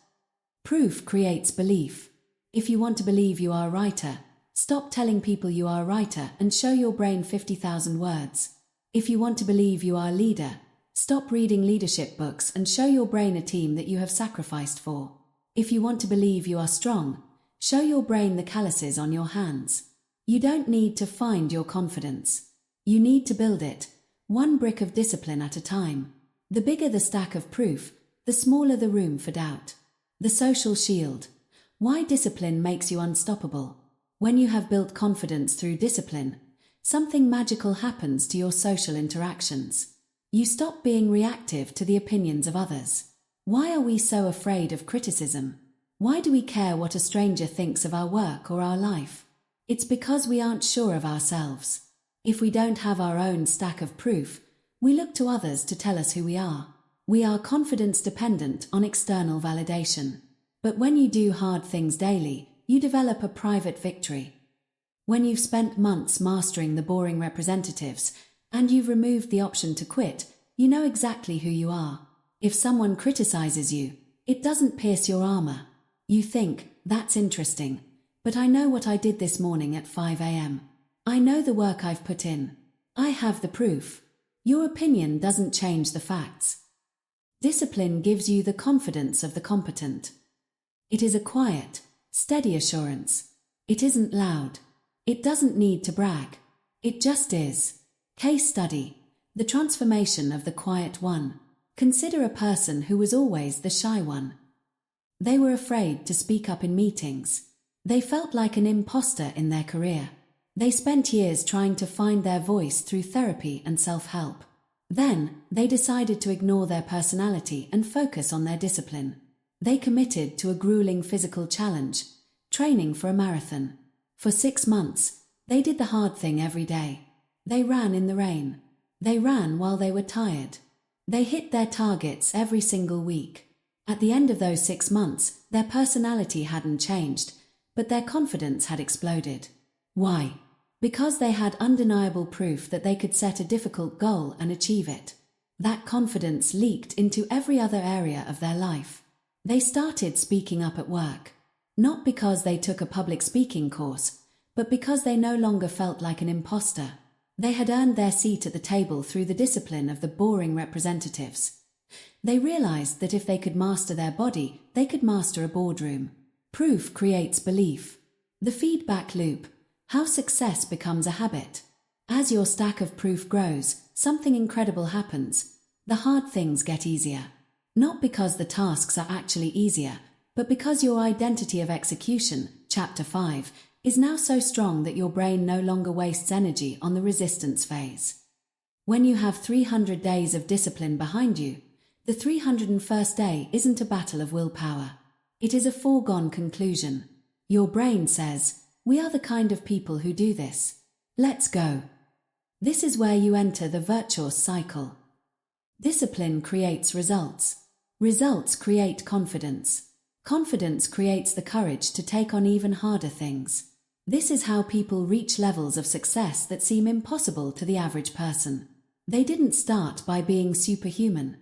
Proof creates belief. If you want to believe you are a writer, stop telling people you are a writer and show your brain 50,000 words. If you want to believe you are a leader, stop reading leadership books and show your brain a team that you have sacrificed for. If you want to believe you are strong, show your brain the calluses on your hands. You don't need to find your confidence. You need to build it, one brick of discipline at a time. The bigger the stack of proof, the smaller the room for doubt. The social shield. Why discipline makes you unstoppable. When you have built confidence through discipline, something magical happens to your social interactions. You stop being reactive to the opinions of others. Why are we so afraid of criticism? Why do we care what a stranger thinks of our work or our life? It's because we aren't sure of ourselves. If we don't have our own stack of proof, we look to others to tell us who we are. We are confidence dependent on external validation. But when you do hard things daily, you develop a private victory. When you've spent months mastering the boring representatives, and you've removed the option to quit, you know exactly who you are. If someone criticizes you, it doesn't pierce your armor. You think, that's interesting, but I know what I did this morning at 5 a.m. I know the work I've put in. I have the proof. Your opinion doesn't change the facts. Discipline gives you the confidence of the competent. It is a quiet, steady assurance. It isn't loud. It doesn't need to brag. It just is. Case study. The transformation of the quiet one. Consider a person who was always the shy one. They were afraid to speak up in meetings. They felt like an imposter in their career. They spent years trying to find their voice through therapy and self-help. Then, they decided to ignore their personality and focus on their discipline. They committed to a grueling physical challenge, training for a marathon. For 6 months, they did the hard thing every day. They ran in the rain. They ran while they were tired. They hit their targets every single week. At the end of those 6 months, their personality hadn't changed, but their confidence had exploded. Why? Because they had undeniable proof that they could set a difficult goal and achieve it. That confidence leaked into every other area of their life. They started speaking up at work. Not because they took a public speaking course, but because they no longer felt like an imposter. They had earned their seat at the table through the discipline of the boring representatives. They realized that if they could master their body, they could master a boardroom. Proof creates belief. The feedback loop. How success becomes a habit. As your stack of proof grows, something incredible happens. The hard things get easier. Not because the tasks are actually easier, but because your identity of execution, Chapter 5, is now so strong that your brain no longer wastes energy on the resistance phase. When you have 300 days of discipline behind you, the 301st day isn't a battle of willpower. It is a foregone conclusion. Your brain says, "We are the kind of people who do this. Let's go." This is where you enter the virtuous cycle. Discipline creates results. Results create confidence. Confidence creates the courage to take on even harder things. This is how people reach levels of success that seem impossible to the average person. They didn't start by being superhuman.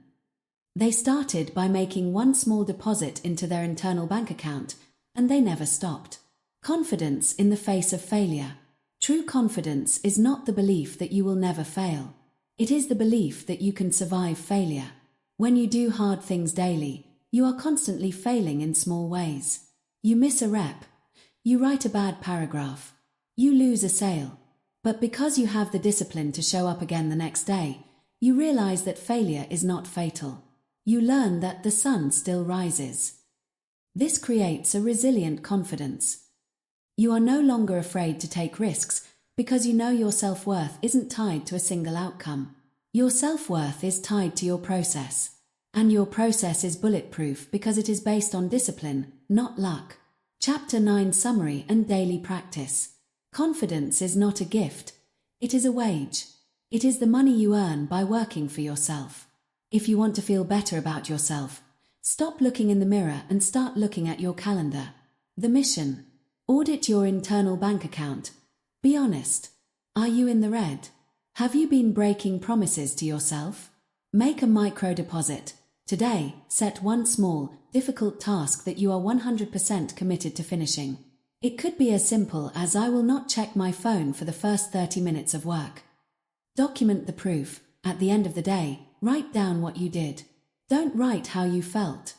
They started by making one small deposit into their internal bank account, and they never stopped. Confidence in the face of failure. True confidence is not the belief that you will never fail. It is the belief that you can survive failure. When you do hard things daily, you are constantly failing in small ways. You miss a rep. You write a bad paragraph. You lose a sale. But because you have the discipline to show up again the next day, you realize that failure is not fatal. You learn that the sun still rises. This creates a resilient confidence. You are no longer afraid to take risks because you know your self-worth isn't tied to a single outcome. Your self-worth is tied to your process. And your process is bulletproof because it is based on discipline, not luck. Chapter 9 Summary and Daily Practice. Confidence is not a gift. It is a wage. It is the money you earn by working for yourself. If you want to feel better about yourself, stop looking in the mirror and start looking at your calendar. The mission. Audit your internal bank account. Be honest. Are you in the red? Have you been breaking promises to yourself? Make a micro deposit. Today, set one small, difficult task that you are 100% committed to finishing. It could be as simple as I will not check my phone for the first 30 minutes of work. Document the proof. At the end of the day, write down what you did. Don't write how you felt.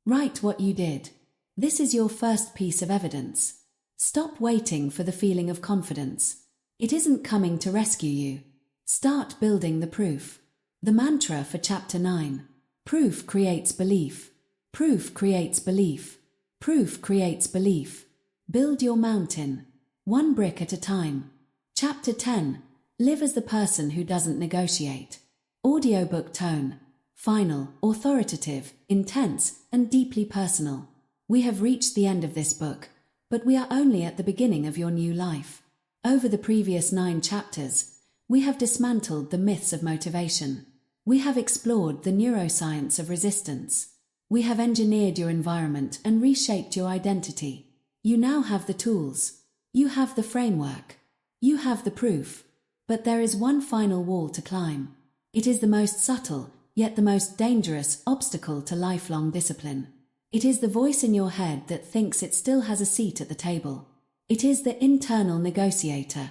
Write what you did. This is your first piece of evidence. Stop waiting for the feeling of confidence. It isn't coming to rescue you. Start building the proof. The mantra for Chapter 9. Proof creates belief. Proof creates belief. Proof creates belief. Build your mountain. One brick at a time. Chapter 10. Live as the person who doesn't negotiate. Audiobook tone. Final, authoritative, intense, and deeply personal. We have reached the end of this book, but we are only at the beginning of your new life. Over the previous 9 chapters, we have dismantled the myths of motivation. We have explored the neuroscience of resistance. We have engineered your environment and reshaped your identity. You now have the tools. You have the framework. You have the proof. But there is one final wall to climb. It is the most subtle, yet the most dangerous obstacle to lifelong discipline. It is the voice in your head that thinks it still has a seat at the table. It is the internal negotiator.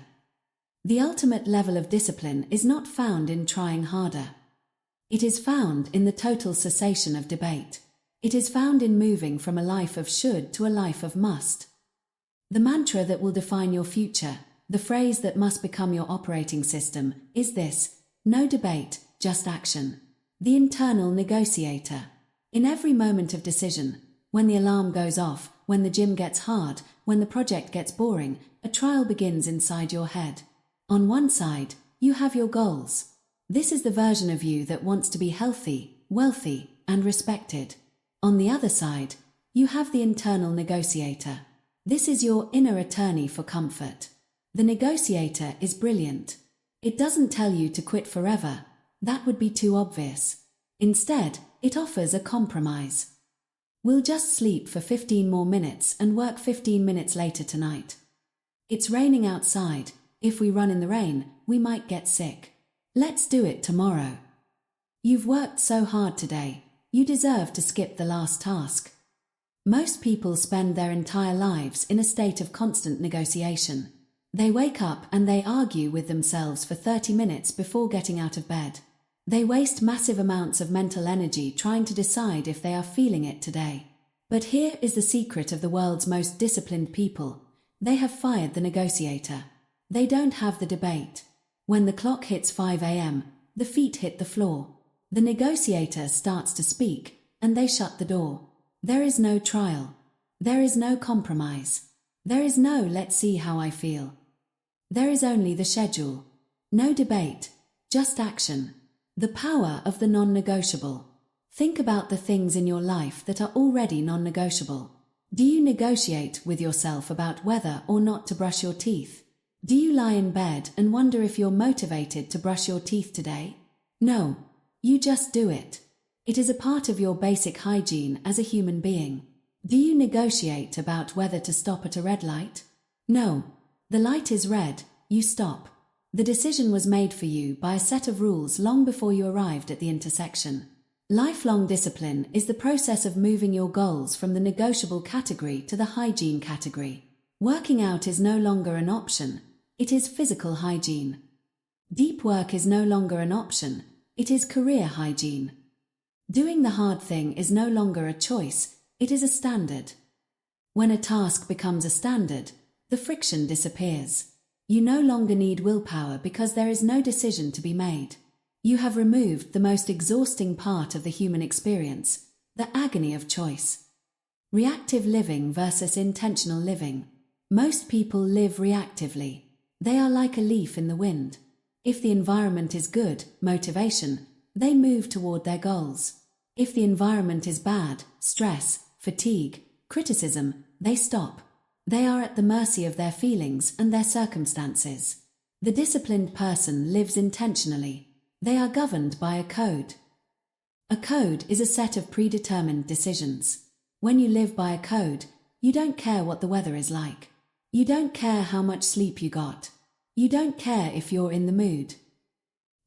The ultimate level of discipline is not found in trying harder. It is found in the total cessation of debate. It is found in moving from a life of should to a life of must. The mantra that will define your future, the phrase that must become your operating system, is this: no debate, just action. The internal negotiator. In every moment of decision, when the alarm goes off, when the gym gets hard, when the project gets boring, a trial begins inside your head. On one side, you have your goals. This is the version of you that wants to be healthy, wealthy, and respected. On the other side, you have the internal negotiator. This is your inner attorney for comfort. The negotiator is brilliant. It doesn't tell you to quit forever. That would be too obvious. Instead, it offers a compromise. We'll just sleep for 15 more minutes and work 15 minutes later tonight. It's raining outside. If we run in the rain, we might get sick. Let's do it tomorrow. You've worked so hard today. You deserve to skip the last task. Most people spend their entire lives in a state of constant negotiation. They wake up and they argue with themselves for 30 minutes before getting out of bed. They waste massive amounts of mental energy trying to decide if they are feeling it today. But here is the secret of the world's most disciplined people. They have fired the negotiator. They don't have the debate. When the clock hits 5 a.m., the feet hit the floor. The negotiator starts to speak, and they shut the door. There is no trial. There is no compromise. There is no let's see how I feel. There is only the schedule. No debate, just action. The power of the non-negotiable. Think about the things in your life that are already non-negotiable. Do you negotiate with yourself about whether or not to brush your teeth? Do you lie in bed and wonder if you're motivated to brush your teeth today? No. You just do it. It is a part of your basic hygiene as a human being. Do you negotiate about whether to stop at a red light? No. The light is red, you stop. The decision was made for you by a set of rules long before you arrived at the intersection. Lifelong discipline is the process of moving your goals from the negotiable category to the hygiene category. Working out is no longer an option, it is physical hygiene. Deep work is no longer an option, it is career hygiene. Doing the hard thing is no longer a choice, it is a standard. When a task becomes a standard, the friction disappears. You no longer need willpower because there is no decision to be made. You have removed the most exhausting part of the human experience, the agony of choice. Reactive living versus intentional living. Most people live reactively. They are like a leaf in the wind. If the environment is good, motivation, they move toward their goals. If the environment is bad, stress, fatigue, criticism, they stop. They are at the mercy of their feelings and their circumstances. The disciplined person lives intentionally. They are governed by a code. A code is a set of predetermined decisions. When you live by a code, you don't care what the weather is like. You don't care how much sleep you got. You don't care if you're in the mood.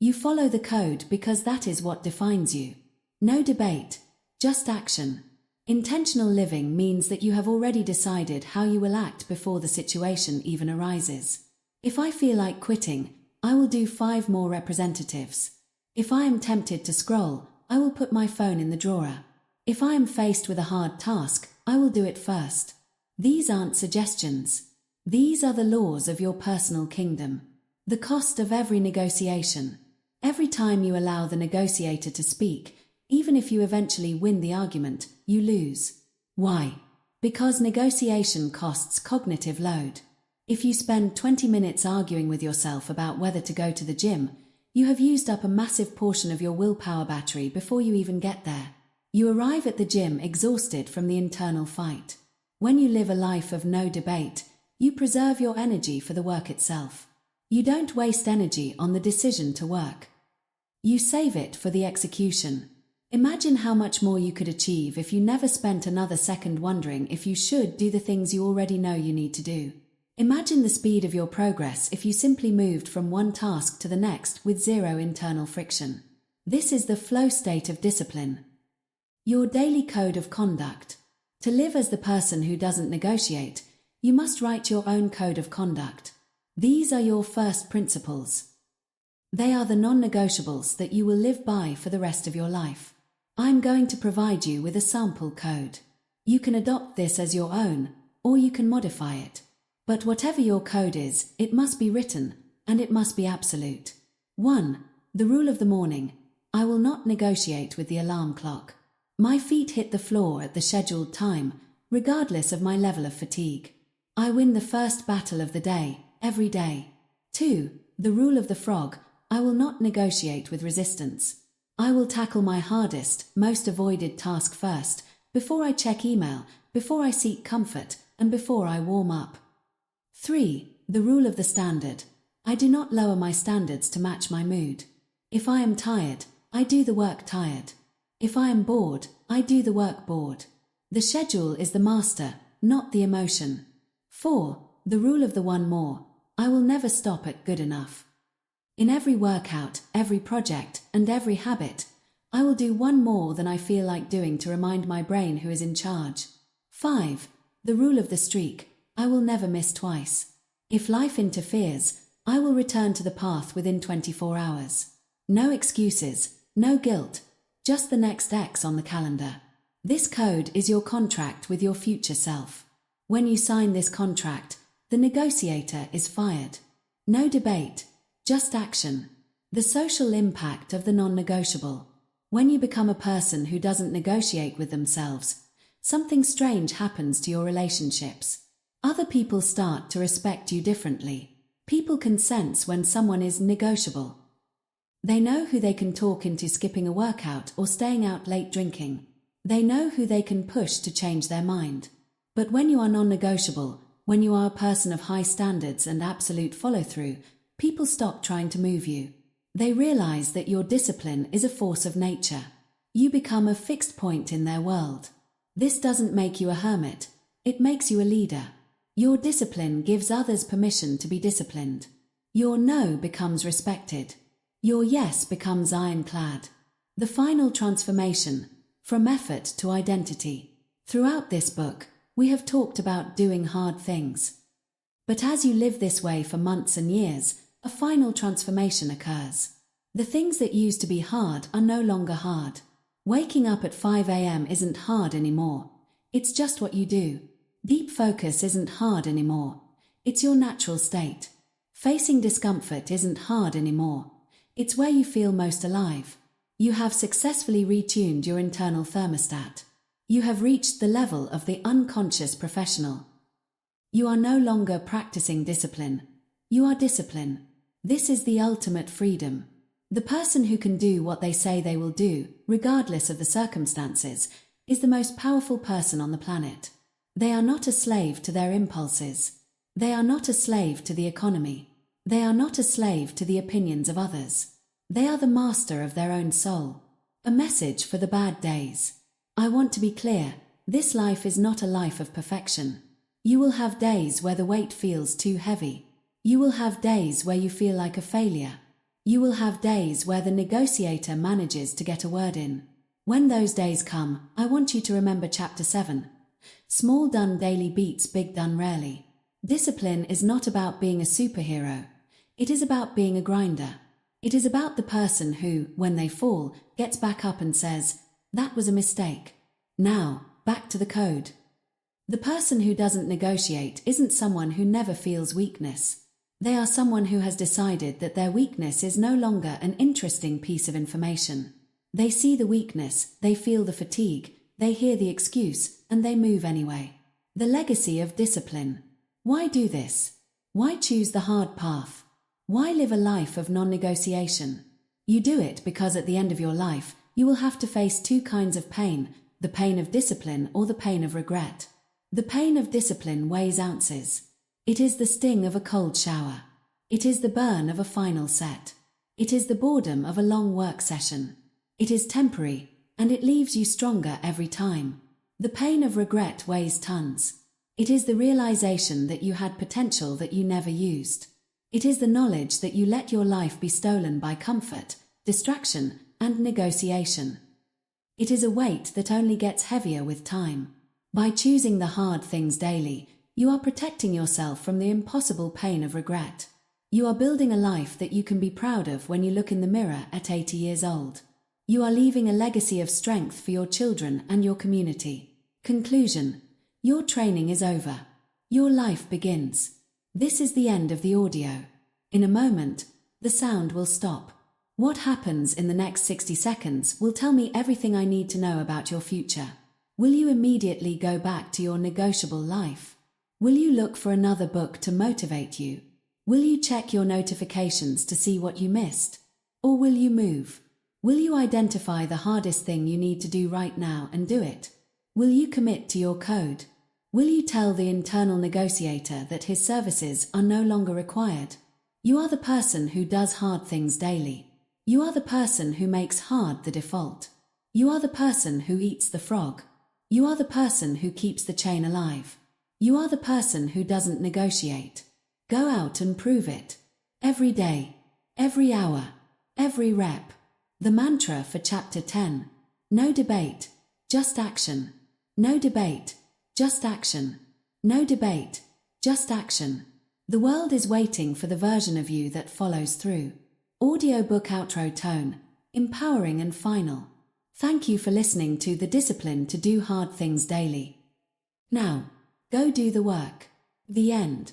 You follow the code because that is what defines you. No debate, just action. Intentional living means that you have already decided how you will act before the situation even arises. If I feel like quitting, I will do 5 more representatives. If I am tempted to scroll, I will put my phone in the drawer. If I am faced with a hard task, I will do it first. These aren't suggestions. These are the laws of your personal kingdom. The cost of every negotiation. Every time you allow the negotiator to speak, even if you eventually win the argument, you lose. Why? Because negotiation costs cognitive load. If you spend 20 minutes arguing with yourself about whether to go to the gym, you have used up a massive portion of your willpower battery before you even get there. You arrive at the gym exhausted from the internal fight. When you live a life of no debate, you preserve your energy for the work itself. You don't waste energy on the decision to work. You save it for the execution. Imagine how much more you could achieve if you never spent another second wondering if you should do the things you already know you need to do. Imagine the speed of your progress if you simply moved from one task to the next with zero internal friction. This is the flow state of discipline. Your daily code of conduct. To live as the person who doesn't negotiate, you must write your own code of conduct. These are your first principles. They are the non-negotiables that you will live by for the rest of your life. I'm going to provide you with a sample code. You can adopt this as your own, or you can modify it. But whatever your code is, it must be written, and it must be absolute. 1. The rule of the morning. I will not negotiate with the alarm clock. My feet hit the floor at the scheduled time, regardless of my level of fatigue. I win the first battle of the day, every day. 2. The rule of the frog. I will not negotiate with resistance. I will tackle my hardest, most avoided task first, before I check email, before I seek comfort, and before I warm up. 3. The rule of the standard. I do not lower my standards to match my mood. If I am tired, I do the work tired. If I am bored, I do the work bored. The schedule is the master, not the emotion. 4. The rule of the one more. I will never stop at good enough. In every workout, every project, and every habit, I will do one more than I feel like doing to remind my brain who is in charge. 5. The rule of the streak. I will never miss twice. If life interferes, I will return to the path within 24 hours. No excuses, no guilt, just the next X on the calendar. This code is your contract with your future self. When you sign this contract, the negotiator is fired. No debate. Just action. The social impact of the non-negotiable. When you become a person who doesn't negotiate with themselves, something strange happens to your relationships. Other people start to respect you differently. People can sense when someone is negotiable. They know who they can talk into skipping a workout or staying out late drinking. They know who they can push to change their mind. But when you are non-negotiable, when you are a person of high standards and absolute follow-through, people stop trying to move you. They realize that your discipline is a force of nature. You become a fixed point in their world. This doesn't make you a hermit. It makes you a leader. Your discipline gives others permission to be disciplined. Your no becomes respected. Your yes becomes ironclad. The final transformation, from effort to identity. Throughout this book, we have talked about doing hard things. But as you live this way for months and years, a final transformation occurs. The things that used to be hard are no longer hard. Waking up at 5 a.m. isn't hard anymore. It's just what you do. Deep focus isn't hard anymore. It's your natural state. Facing discomfort isn't hard anymore. It's where you feel most alive. You have successfully retuned your internal thermostat. You have reached the level of the unconscious professional. You are no longer practicing discipline. You are discipline. This is the ultimate freedom. The person who can do what they say they will do, regardless of the circumstances, is the most powerful person on the planet. They are not a slave to their impulses. They are not a slave to the economy. They are not a slave to the opinions of others. They are the master of their own soul. A message for the bad days. I want to be clear, this life is not a life of perfection. You will have days where the weight feels too heavy. You will have days where you feel like a failure. You will have days where the negotiator manages to get a word in. When those days come, I want you to remember Chapter 7. Small done daily beats big done rarely. Discipline is not about being a superhero. It is about being a grinder. It is about the person who, when they fall, gets back up and says, "That was a mistake. Now, back to the code." The person who doesn't negotiate isn't someone who never feels weakness. They are someone who has decided that their weakness is no longer an interesting piece of information. They see the weakness, they feel the fatigue, they hear the excuse, and they move anyway. The legacy of discipline. Why do this? Why choose the hard path? Why live a life of non-negotiation? You do it because at the end of your life, you will have to face two kinds of pain, the pain of discipline or the pain of regret. The pain of discipline weighs ounces. It is the sting of a cold shower. It is the burn of a final set. It is the boredom of a long work session. It is temporary, and it leaves you stronger every time. The pain of regret weighs tons. It is the realization that you had potential that you never used. It is the knowledge that you let your life be stolen by comfort, distraction, and negotiation. It is a weight that only gets heavier with time. By choosing the hard things daily, you are protecting yourself from the impossible pain of regret. You are building a life that you can be proud of when you look in the mirror at 80 years old. You are leaving a legacy of strength for your children and your community. Conclusion. Your training is over. Your life begins. This is the end of the audio. In a moment, the sound will stop. What happens in the next 60 seconds will tell me everything I need to know about your future. Will you immediately go back to your negotiable life? Will you look for another book to motivate you? Will you check your notifications to see what you missed? Or will you move? Will you identify the hardest thing you need to do right now and do it? Will you commit to your code? Will you tell the internal negotiator that his services are no longer required? You are the person who does hard things daily. You are the person who makes hard the default. You are the person who eats the frog. You are the person who keeps the chain alive. You are the person who doesn't negotiate. Go out and prove it. Every day, every hour, every rep. The mantra for Chapter 10. No debate, just action. No debate, just action. No debate, just action. The world is waiting for the version of you that follows through. Audiobook outro tone, empowering and final. Thank you for listening to The Discipline to Do Hard Things Daily. Now, go do the work. The end.